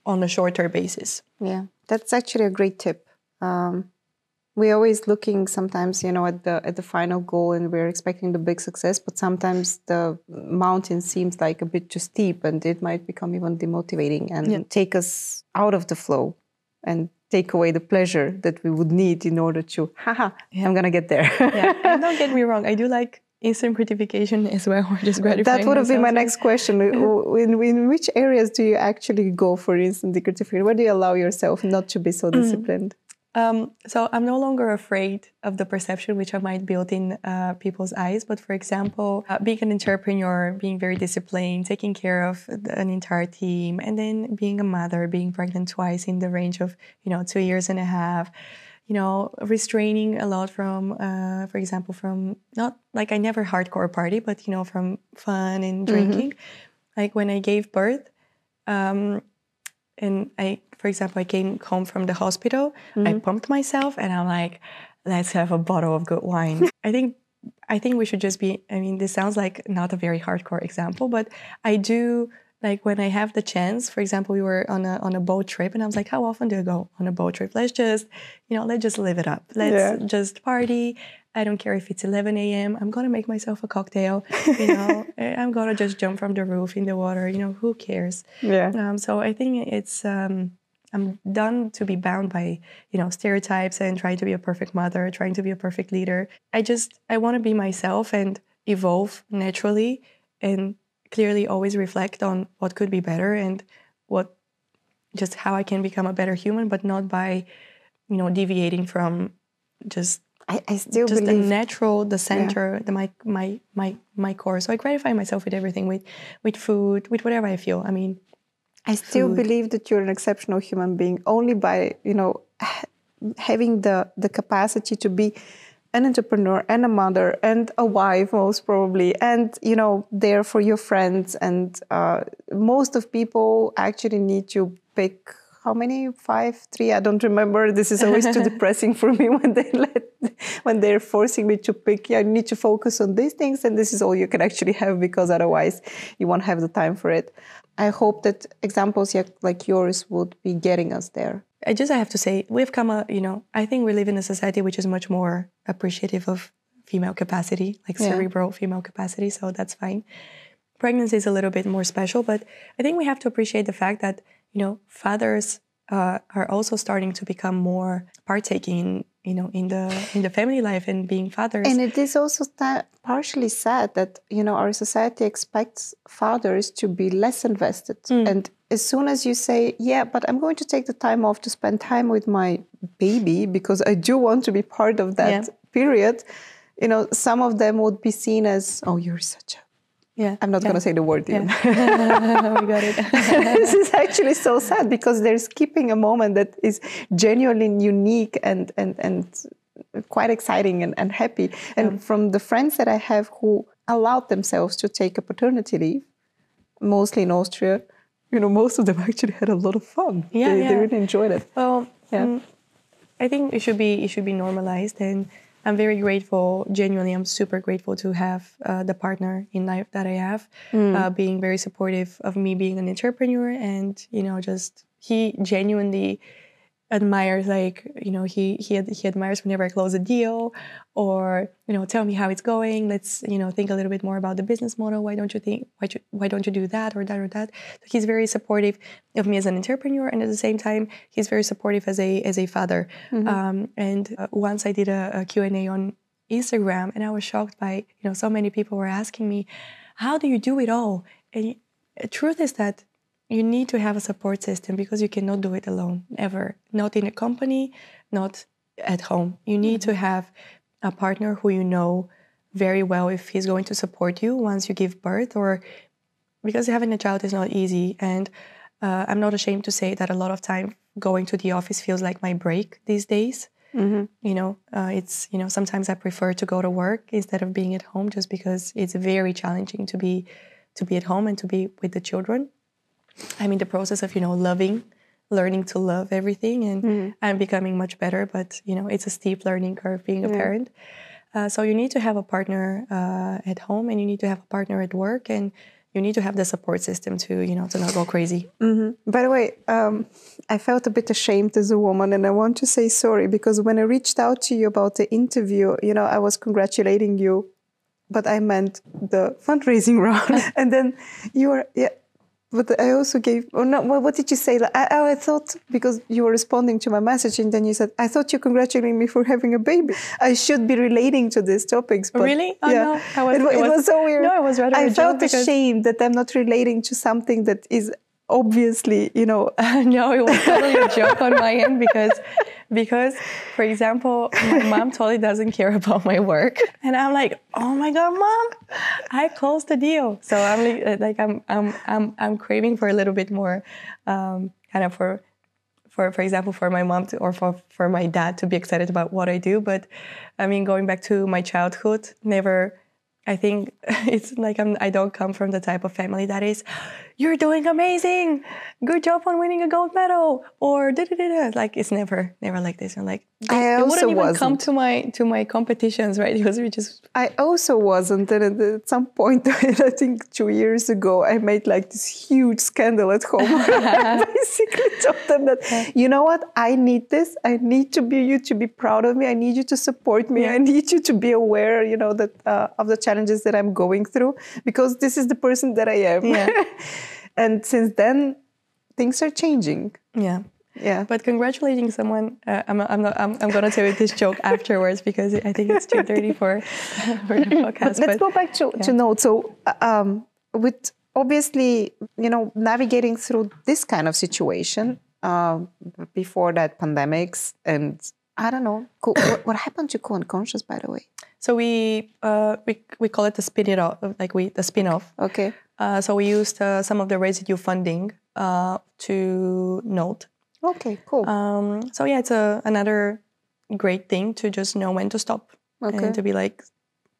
on a shorter basis. Yeah, that's actually a great tip. We're always looking sometimes, at the final goal, and we're expecting the big success, but sometimes the mountain seems like a bit too steep and it might become even demotivating and take us out of the flow and take away the pleasure that we would need in order to, I'm going to get there. And don't get me wrong, I do like instant gratification as well, or just gratifying. That would have been my next question. In which areas do you actually go for instant gratification? Where do you allow yourself not to be so disciplined? So I'm no longer afraid of the perception which I might build in people's eyes. But for example, being an entrepreneur, being very disciplined, taking care of an entire team, and then being a mother, being pregnant twice in the range of 2 years and a half, restraining a lot from, for example, from not like I never hardcore party, but from fun and drinking. Like when I gave birth, and for example, I came home from the hospital, I pumped myself and I'm like, let's have a bottle of good wine. I think we should just be, this sounds like not a very hardcore example, but I do, like when I have the chance, for example, we were on a boat trip and I was like, how often do I go on a boat trip? Let's just live it up. Let's just party. I don't care if it's 11 a.m. I'm going to make myself a cocktail. I'm going to just jump from the roof in the water. Who cares? Yeah. So I think it's, I'm done to be bound by, stereotypes and trying to be a perfect mother, trying to be a perfect leader. I want to be myself and evolve naturally and clearly always reflect on what could be better and just how I can become a better human, but not by, deviating from just I still just believe the natural, the center, my core. So I gratify myself with everything, with food, with whatever I feel. I still believe that you're an exceptional human being only by having the capacity to be an entrepreneur and a mother and a wife, most probably, and there for your friends. And most of people actually need to pick. How many? 5, 3? I don't remember. This is always too depressing for me when they're forcing me to pick. I need to focus on these things, and this is all you can actually have because otherwise you won't have the time for it. I hope that examples like yours would be getting us there. I have to say, we've come I think we live in a society which is much more appreciative of female capacity, like cerebral female capacity. So that's fine. Pregnancy is a little bit more special, but I think we have to appreciate the fact that fathers are also starting to become more partaking in the family life and being fathers. And it is also partially sad that our society expects fathers to be less invested. And as soon as you say, but I'm going to take the time off to spend time with my baby because I do want to be part of that period, some of them would be seen as, oh, you're such a I'm not going to say the word even. We got it. This is actually so sad because they're skipping a moment that is genuinely unique and quite exciting and happy. And from the friends that I have who allowed themselves to take a paternity leave, mostly in Austria, most of them actually had a lot of fun. They really enjoyed it. Well, I think it should be normalized, and I'm very grateful, genuinely, I'm super grateful to have the partner in life that I have, being very supportive of me being an entrepreneur. And, he genuinely admires, he admires whenever I close a deal or, tell me how it's going. Let's, think a little bit more about the business model. Why don't you do that or that or that? So he's very supportive of me as an entrepreneur. And at the same time, he's very supportive as a father. And once I did a Q&A on Instagram and I was shocked by, so many people were asking me, how do you do it all? And the truth is that you need to have a support system because you cannot do it alone, ever. Not in a company, not at home. You need to have a partner who you know very well if he's going to support you once you give birth, or because having a child is not easy. And I'm not ashamed to say that a lot of time going to the office feels like my break these days. It's, sometimes I prefer to go to work instead of being at home just because it's very challenging to be at home and to be with the children. I'm in the process of, learning to love everything, and I'm becoming much better, but, it's a steep learning curve being a parent. So you need to have a partner at home, and you need to have a partner at work, and you need to have the support system to not go crazy. By the way, I felt a bit ashamed as a woman, and I want to say sorry, because when I reached out to you about the interview, I was congratulating you, but I meant the fundraising round. And then you were... But I also gave, what did you say? I thought, because you were responding to my message, and then you said, I thought you congratulating me for having a baby. I should be relating to these topics. But really? Oh, no. It was so weird. No, it was rather I felt ashamed that I'm not relating to something that is obviously, No, it was totally a joke on my end because, for example, my mom totally doesn't care about my work, and I'm like, oh my god, mom, I closed the deal. So I'm craving for a little bit more, kind of for example, for my mom or for my dad to be excited about what I do. But I mean, going back to my childhood, never. I think it's like I don't come from the type of family that is, you're doing amazing, good job on winning a gold medal, or da-da-da-da. Like it's never like this. And like they wouldn't even come to my competitions, right? It was just. I also wasn't, and at some point, I think 2 years ago, I made like this huge scandal at home. I basically told them that, you know what, I need this. I need you to be proud of me. I need you to support me. I need you to be aware, that of the challenges that I'm going through, because this is the person that I am. Yeah. And since then, things are changing. Yeah. Yeah. But congratulating someone, I'm going to tell you this joke afterwards because I think it's too dirty for the podcast. Let's go back to NOLD. So with obviously, navigating through this kind of situation, before that pandemics, and I don't know, what happened to Kool and Konscious, by the way? So we call it the the spin-off. Okay. So we used some of the residue funding to NOLD. Okay, cool. So yeah, it's another great thing to just know when to stop and to be like,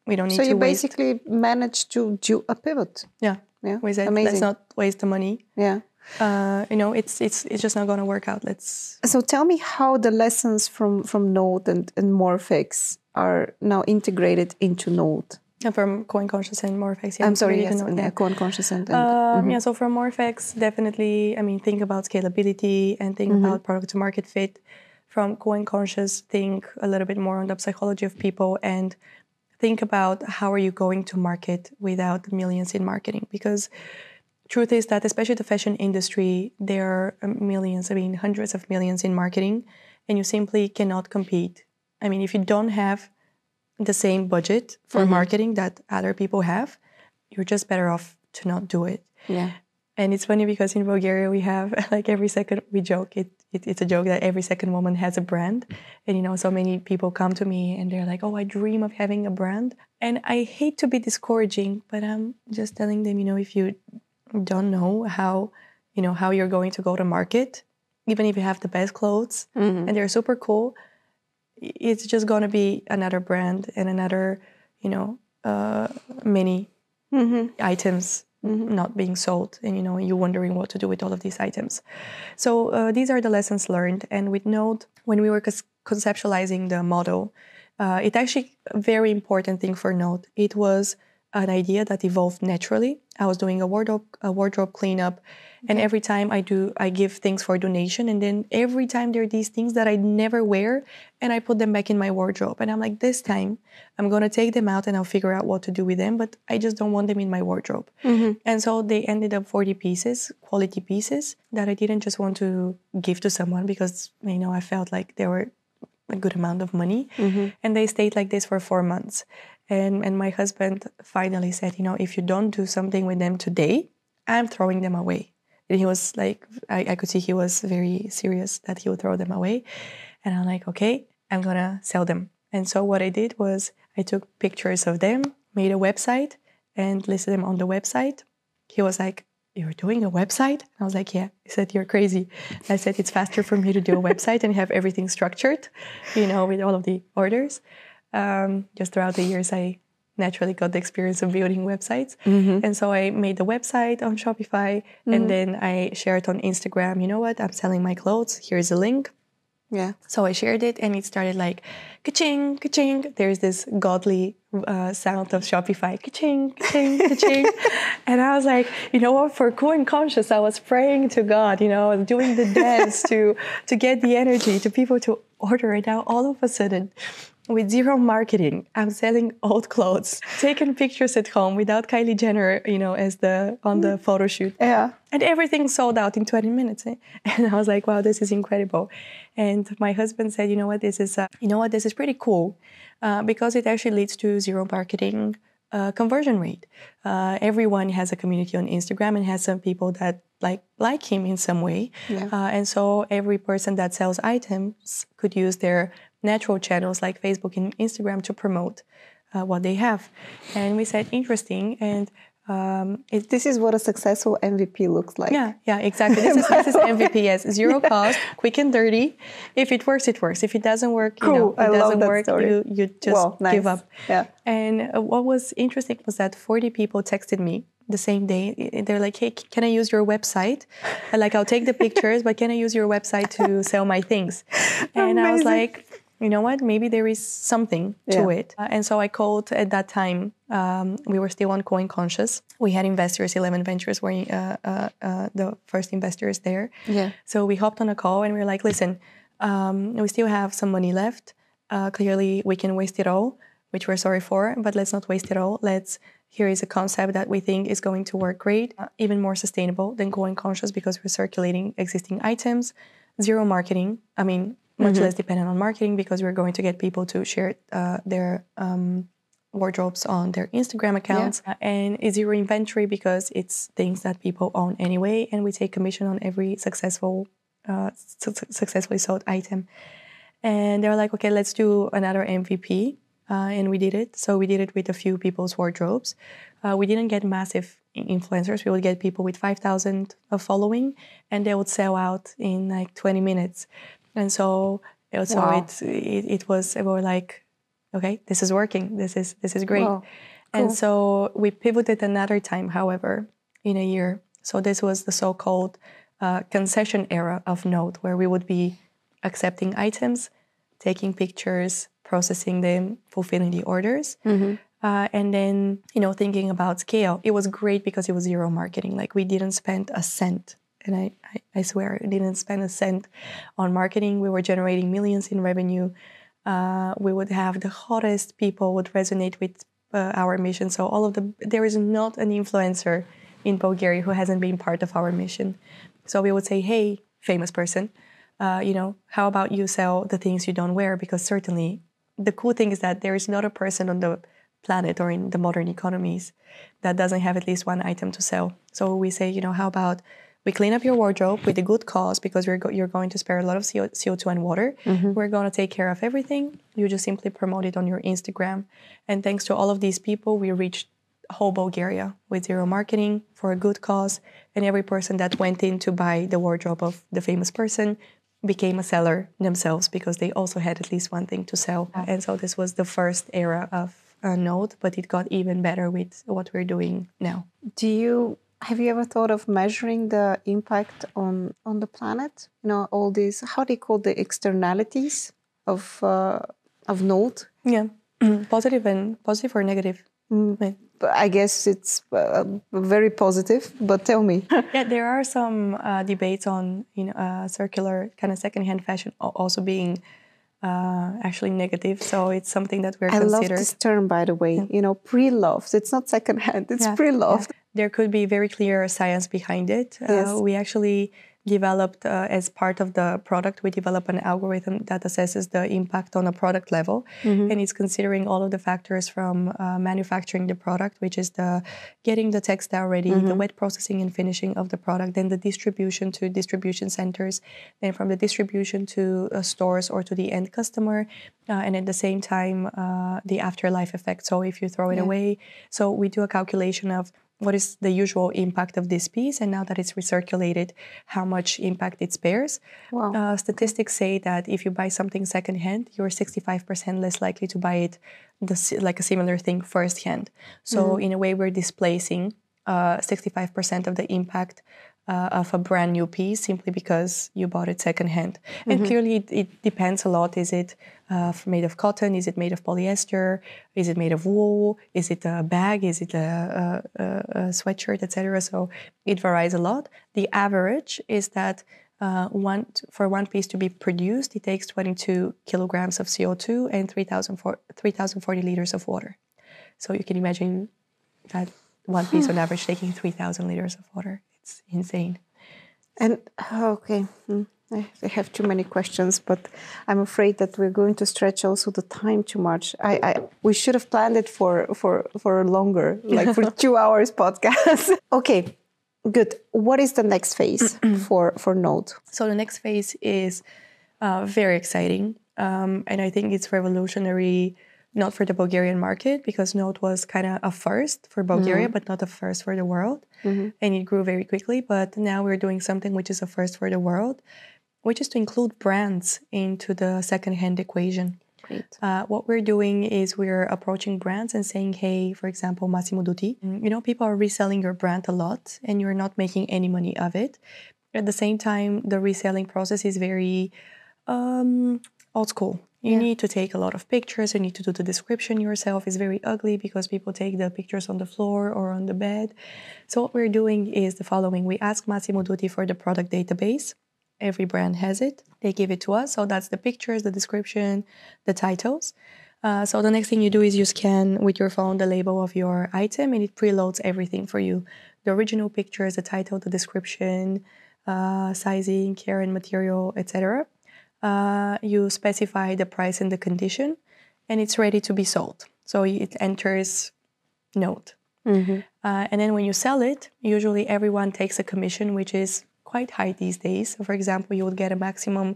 we don't need to waste. So you basically managed to do a pivot. Yeah. We said, let's not waste the money. Yeah. It's just not going to work out. So tell me how the lessons from NOLD and Morphex are now integrated into NOLD. And from Kool and Konscious and Morphex. Yeah, I'm sorry, yes, Kool and Konscious and Yeah, so from Morphex, definitely, think about scalability and think about product to market fit. From Kool and Konscious, think a little bit more on the psychology of people and think about how are you going to market without millions in marketing. Because truth is that especially the fashion industry, there are millions, hundreds of millions in marketing, and you simply cannot compete. If you don't have the same budget for marketing that other people have, you're just better off to not do it. Yeah. And it's funny because in Bulgaria we have every second, we joke, it's a joke that every second woman has a brand. And so many people come to me and they're like, oh, I dream of having a brand. And I hate to be discouraging, but I'm just telling them, if you don't know how you're going to go to market, even if you have the best clothes and they're super cool, it's just going to be another brand and another, many items not being sold. And, you're wondering what to do with all of these items. So these are the lessons learned. And with NOLD, when we were conceptualizing the model, it actually a very important thing for NOLD. It was an idea that evolved naturally. I was doing a wardrobe cleanup, and every time I give things for donation, and then every time there are these things that I never wear, and I put them back in my wardrobe. And I'm like, this time I'm gonna take them out and I'll figure out what to do with them, but I just don't want them in my wardrobe. And so they ended up 40 pieces, quality pieces, that I didn't just want to give to someone because, I felt like they were a good amount of money. And they stayed like this for 4 months. And my husband finally said, if you don't do something with them today, I'm throwing them away. And he was like, I could see he was very serious that he would throw them away. And I'm like, okay, I'm going to sell them. And so what I did was I took pictures of them, made a website, and listed them on the website. He was like, you're doing a website? I was like, yeah. He said, you're crazy. I said, it's faster for me to do a website and have everything structured, with all of the orders. Just throughout the years, I naturally got the experience of building websites. And so I made the website on Shopify, and then I shared on Instagram, you know what, I'm selling my clothes. Here's a link. Yeah. So I shared it, and it started like, ka-ching, ka-ching. There's this godly sound of Shopify, ka-ching, ka-ching, ka-ching. And I was like, for Kool and Konscious, I was praying to God, doing the dance to get the energy to people to order. And now all of a sudden, with zero marketing, I'm selling old clothes, taking pictures at home without Kylie Jenner, on the photo shoot. Yeah. And everything sold out in 20 minutes. And I was like, wow, this is incredible. And my husband said, this is pretty cool because it actually leads to zero marketing. conversion rate. Everyone has a community on Instagram and has some people that like him in some way. Yeah. And so every person that sells items could use their natural channels like Facebook and Instagram to promote what they have. And we said, interesting. And this is what a successful MVP looks like. Yeah, exactly. This is MVP, yes. Zero cost, quick and dirty. If it works, it works. If it doesn't work, cool. it doesn't work, you just nice. give up. Yeah. And what was interesting was that 40 people texted me the same day. They're like, hey, can I use your website? I'll take the pictures, but can I use your website to sell my things? And I was like, you know what, maybe there is something to it. And so I called at that time, we were still on Kool and Konscious. We had investors, 11 Ventures were the first investors there. Yeah. So we hopped on a call and we were like, listen, we still have some money left. Clearly we can waste it all, which we're sorry for, but let's not waste it all. Here is a concept that we think is going to work great, even more sustainable than Kool and Konscious because we're circulating existing items, zero marketing. Much less dependent on marketing because we're going to get people to share their wardrobes on their Instagram accounts. And it's zero inventory because it's things that people own anyway. And we take commission on every successfully sold item. And they were like, okay, let's do another MVP. And we did it. So we did it with a few people's wardrobes. We didn't get massive influencers. We would get people with 5,000 of following and they would sell out in 20 minutes. And so it was, we were like, okay, this is working. This is great. Wow. Cool. And so we pivoted another time, however, in a year. So this was the so-called concession era of NOLD, where we would be accepting items, taking pictures, processing them, fulfilling the orders. And then, thinking about scale. It was great because it was zero marketing. We didn't spend a cent. And I swear, I didn't spend a cent on marketing. We were generating millions in revenue. We would have the hottest people would resonate with our mission. So there is not an influencer in Bulgaria who hasn't been part of our mission. So we would say, hey, famous person, how about you sell the things you don't wear? Because certainly the cool thing is that there is not a person on the planet or in the modern economies that doesn't have at least one item to sell. So we say, how about we clean up your wardrobe with a good cause because you're going to spare a lot of CO2 and water. We're going to take care of everything. You just simply promote it on your Instagram. And thanks to all of these people, we reached whole Bulgaria with zero marketing for a good cause. And every person that went in to buy the wardrobe of the famous person became a seller themselves because they also had at least one thing to sell. And so this was the first era of NOLD, but it got even better with what we're doing now. Have you ever thought of measuring the impact on the planet? All these, how do you call the externalities of NOLD? Yeah, positive or negative. I guess it's very positive, but tell me. Yeah, there are some debates on circular kind of secondhand fashion also being actually negative. So it's something that we're considering. I love this term, by the way. Pre-loved. It's not secondhand. It's pre-loved. Yeah. There could be very clear science behind it. Yes. We actually developed, as part of the product, we developed an algorithm that assesses the impact on a product level. And it's considering all of the factors from manufacturing the product, which is getting the textile ready, the wet processing and finishing of the product, then the distribution to distribution centers, then from the distribution to stores or to the end customer, and at the same time, the afterlife effect. So if you throw it away, so we do a calculation of what is the usual impact of this piece, and now that it's recirculated, how much impact it spares. Wow. Statistics say that if you buy something secondhand, you're 65% less likely to buy it, like a similar thing, firsthand. So in a way, we're displacing 65% of the impact of a brand new piece simply because you bought it secondhand. And clearly it depends a lot. Is it made of cotton? Is it made of polyester? Is it made of wool? Is it a bag? Is it a sweatshirt, etc.? So it varies a lot. The average is that for one piece to be produced, it takes 22 kilograms of CO2 and 3,040 liters of water. So you can imagine that one piece on average taking 3,000 liters of water. It's insane. And okay. I have too many questions, but I'm afraid that we're going to stretch also the time too much. We should have planned it for longer, like for 2 hours podcast. Okay, good. What is the next phase for NOLD? So the next phase is very exciting, and I think it's revolutionary. Not for the Bulgarian market, because NOLD was kind of a first for Bulgaria, but not a first for the world. And it grew very quickly. But now we're doing something which is a first for the world, which is to include brands into the secondhand equation. Great. What we're doing is we're approaching brands and saying, hey, for example, Massimo Dutti, people are reselling your brand a lot and you're not making any money of it. At the same time, the reselling process is very old school. You need to take a lot of pictures. You need to do the description yourself. It's very ugly because people take the pictures on the floor or on the bed. So what we're doing is the following. We ask Massimo Dutti for the product database. Every brand has it. They give it to us. So that's the pictures, the description, the titles. So the next thing you do is you scan with your phone the label of your item and it preloads everything for you. The original pictures, the title, the description, sizing, care and material, etc. You specify the price and the condition, and it's ready to be sold. So it enters NOLD. And then when you sell it, usually everyone takes a commission, which is quite high these days. So for example, you would get a maximum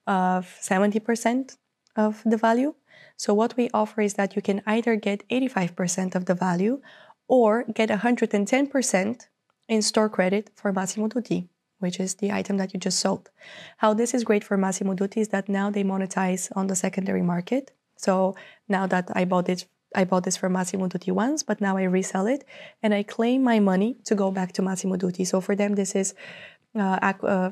of 70% of the value. So what we offer is that you can either get 85% of the value or get 110% in store credit for Massimo Dutti, which is the item that you just sold. How this is great for Massimo Dutti is that now they monetize on the secondary market. So now that I bought this from Massimo Dutti once, but now I resell it and I claim my money to go back to Massimo Dutti. So for them, this is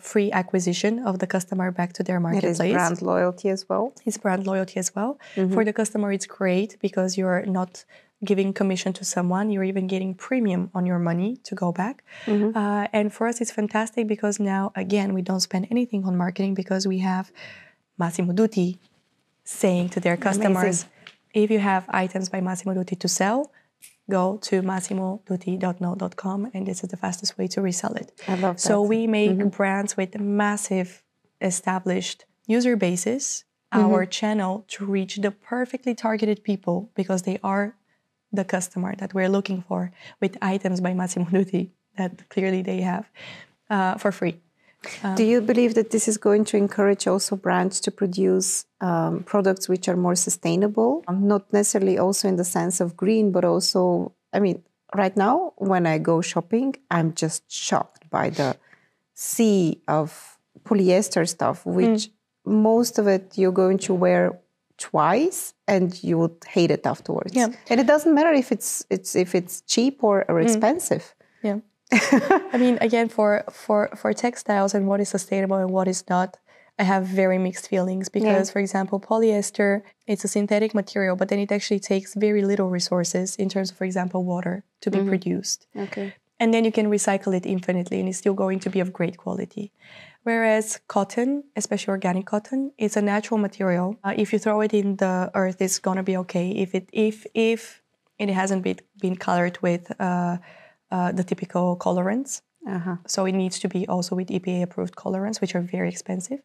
free acquisition of the customer back to their marketplace. It is brand loyalty as well. It's brand loyalty as well. For the customer, it's great because you're not giving commission to someone, you're even getting premium on your money to go back. And for us, it's fantastic because now, again, we don't spend anything on marketing because we have Massimo Dutti saying to their customers, if you have items by Massimo Dutti to sell, go to massimodutti.nol.com and this is the fastest way to resell it. I love that. So we make brands with massive established user bases, our channel to reach the perfectly targeted people because they are the customer that we're looking for with items by Massimo Dutti that clearly they have for free. Do you believe that this is going to encourage also brands to produce products which are more sustainable? Not necessarily also in the sense of green, but also, I mean, right now when I go shopping, I'm just shocked by the sea of polyester stuff, which most of it you're going to wear twice and you would hate it afterwards. And it doesn't matter if it's cheap or expensive. I mean, again, for textiles and what is sustainable and what is not, I have very mixed feelings because, for example, polyester, it's a synthetic material, but then it actually takes very little resources in terms of, for example, water to be produced. And then you can recycle it infinitely and it's still going to be of great quality. Whereas cotton, especially organic cotton, it's a natural material. If you throw it in the earth, it's going to be okay. If it hasn't been colored with the typical colorants. So it needs to be also with EPA-approved colorants, which are very expensive.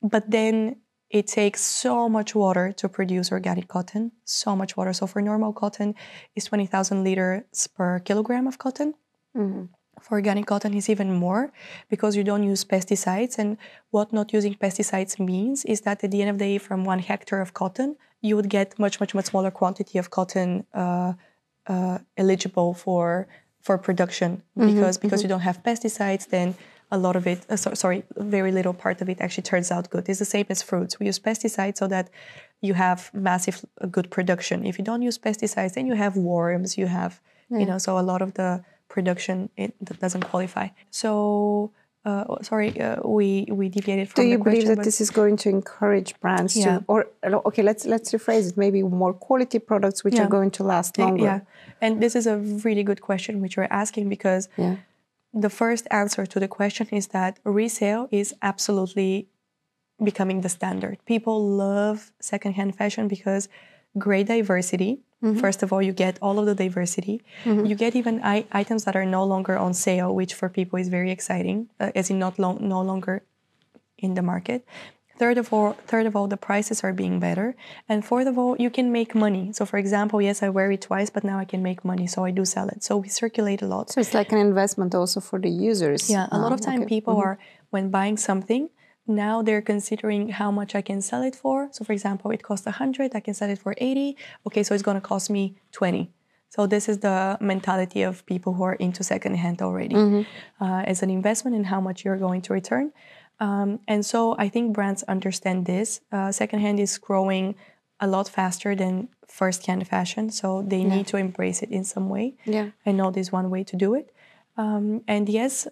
But then it takes so much water to produce organic cotton, so much water. So for normal cotton, it's 20,000 liters per kilogram of cotton. For organic cotton, it's even more because you don't use pesticides. And what not using pesticides means is that at the end of the day, from 1 hectare of cotton, you would get much smaller quantity of cotton eligible for production because you don't have pesticides, then a lot of it, very little part of it actually turns out good. It's the same as fruits. We use pesticides so that you have massive good production. If you don't use pesticides, then you have worms, you have, so a lot of the production, that doesn't qualify. So, we deviated from the question. Do you believe that this is going to encourage brands to, or, okay, let's rephrase it, maybe more quality products which are going to last longer? And this is a really good question which you're asking because the first answer to the question is that resale is absolutely becoming the standard. People love secondhand fashion because great diversity. First of all, you get all of the diversity. You get even items that are no longer on sale, which for people is very exciting, as in no longer in the market. Third of all, the prices are being better. And fourth of all, you can make money. So for example, yes, I wear it twice, but now I can make money. So I do sell it. So we circulate a lot. So it's like an investment also for the users. Yeah, a lot of time people are, when buying something, now they're considering how much I can sell it for. So for example, it costs 100, I can sell it for 80. Okay, so it's going to cost me 20. So this is the mentality of people who are into secondhand already. As an investment in how much you're going to return. And so I think brands understand this. Secondhand is growing a lot faster than first-hand fashion, so they need to embrace it in some way. Yeah. I know there's one way to do it. And yes,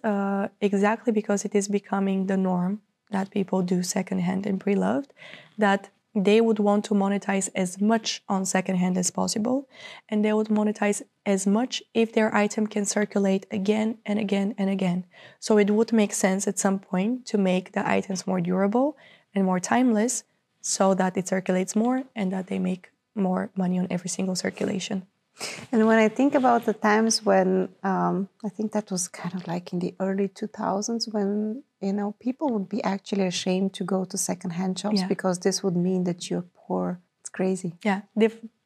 exactly because it is becoming the norm that people do secondhand and pre-loved, that they would want to monetize as much on secondhand as possible, and they would monetize as much if their item can circulate again and again and again. So it would make sense at some point to make the items more durable and more timeless so that it circulates more and that they make more money on every single circulation. And when I think about the times when, I think that was kind of like in the early 2000s when, people would be actually ashamed to go to secondhand shops because this would mean that you're poor. It's crazy. Yeah,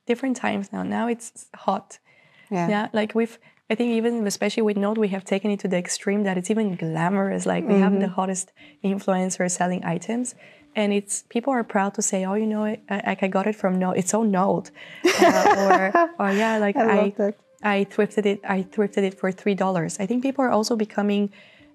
different times now. Now it's hot. Yeah, like I think even especially with NOLD, we have taken it to the extreme that it's even glamorous. Like we have the hottest influencers selling items. And people are proud to say, oh, I got it from NOLD. It's so NOLD. Or yeah, like I thrifted it. I thrifted it for $3. I think people are also becoming,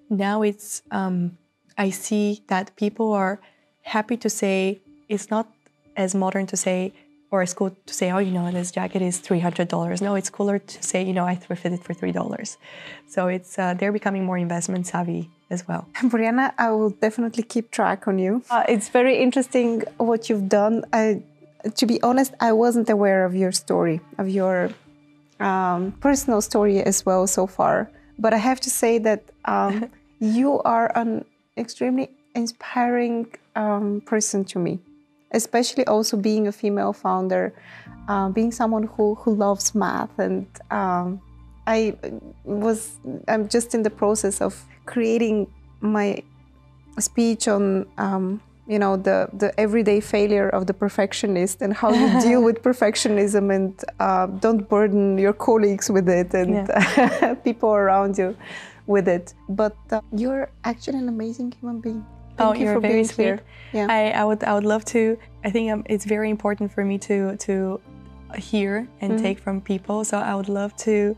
now it's, I see that people are happy to say, it's not as modern to say, or as cool to say, oh, this jacket is $300. No, it's cooler to say, I thrifted it for $3. So it's they're becoming more investment savvy as well. Boryana, I will definitely keep track on you. It's very interesting what you've done. To be honest, I wasn't aware of your story, of your personal story as well so far. But I have to say that you are an extremely inspiring person to me, especially also being a female founder, being someone who loves math. And I'm just in the process of creating my speech on the everyday failure of the perfectionist and how you deal with perfectionism and don't burden your colleagues with it and people around you with it. But you're actually an amazing human being. Thank you you're for very being sweet. Here. Yeah. I would love to. I think it's very important for me to hear and take from people. So I would love to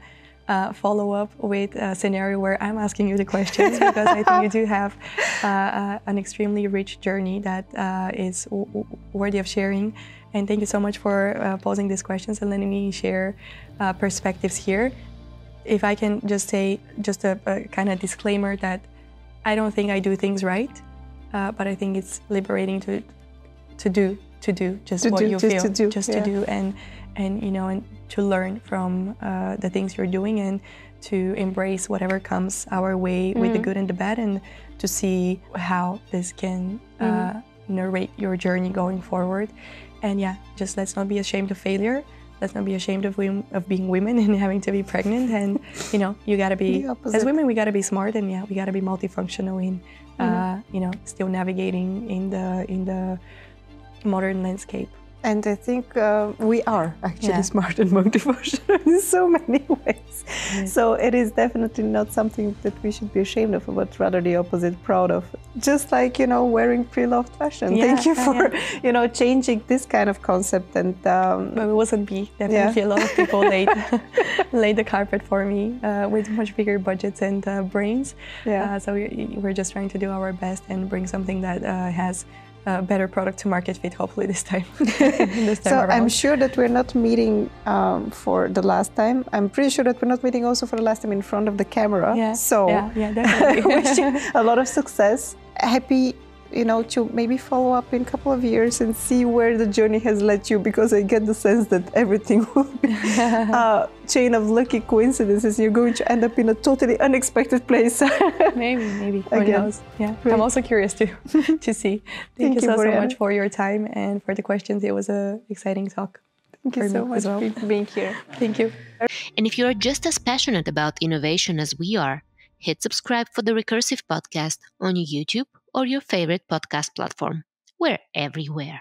follow up with a scenario where I'm asking you the questions because I think you do have an extremely rich journey that is worthy of sharing. And thank you so much for posing these questions and letting me share perspectives here. If I can just say a kind of disclaimer that I don't think I do things right, but I think it's liberating to do just what you feel, to do and to learn from the things you're doing and to embrace whatever comes our way with the good and the bad and to see how this can narrate your journey going forward. And yeah, just let's not be ashamed of failure. Let's not be ashamed of being women and having to be pregnant. And you gotta be, as women, we gotta be smart and we gotta be multifunctional in still navigating in the modern landscape. And I think we are actually smart and multifunctional in so many ways. Yes. So it is definitely not something that we should be ashamed of, but rather the opposite, proud of. Just like, wearing pre-loved fashion. Thank you for, changing this kind of concept. And but it wasn't me. Definitely a lot of people laid the carpet for me with much bigger budgets and brains. Yeah. So we're just trying to do our best and bring something that has a better product to market fit, hopefully this time. So around. I'm sure that we're not meeting for the last time. I'm pretty sure that we're not meeting also for the last time in front of the camera. Yeah. So definitely. wishing a lot of success. Happy, to maybe follow up in a couple of years and see where the journey has led you, because I get the sense that everything will be a chain of lucky coincidences. You're going to end up in a totally unexpected place. maybe. Who knows? Yeah. Great. I'm also curious to see. Thank you so much for your time and for the questions. It was an exciting talk. Thank you so much for being here. Thank you. And if you are just as passionate about innovation as we are, hit subscribe for the Recursive podcast on YouTube or your favorite podcast platform. We're everywhere.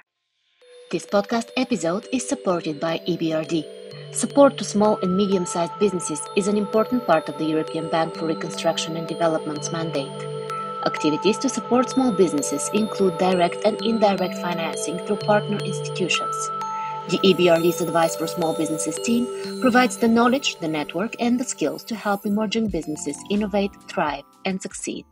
This podcast episode is supported by EBRD. Support to small and medium-sized businesses is an important part of the European Bank for Reconstruction and Development's mandate. Activities to support small businesses include direct and indirect financing through partner institutions. The EBRD's Advice for Small Businesses team provides the knowledge, the network, and the skills to help emerging businesses innovate, thrive, and succeed.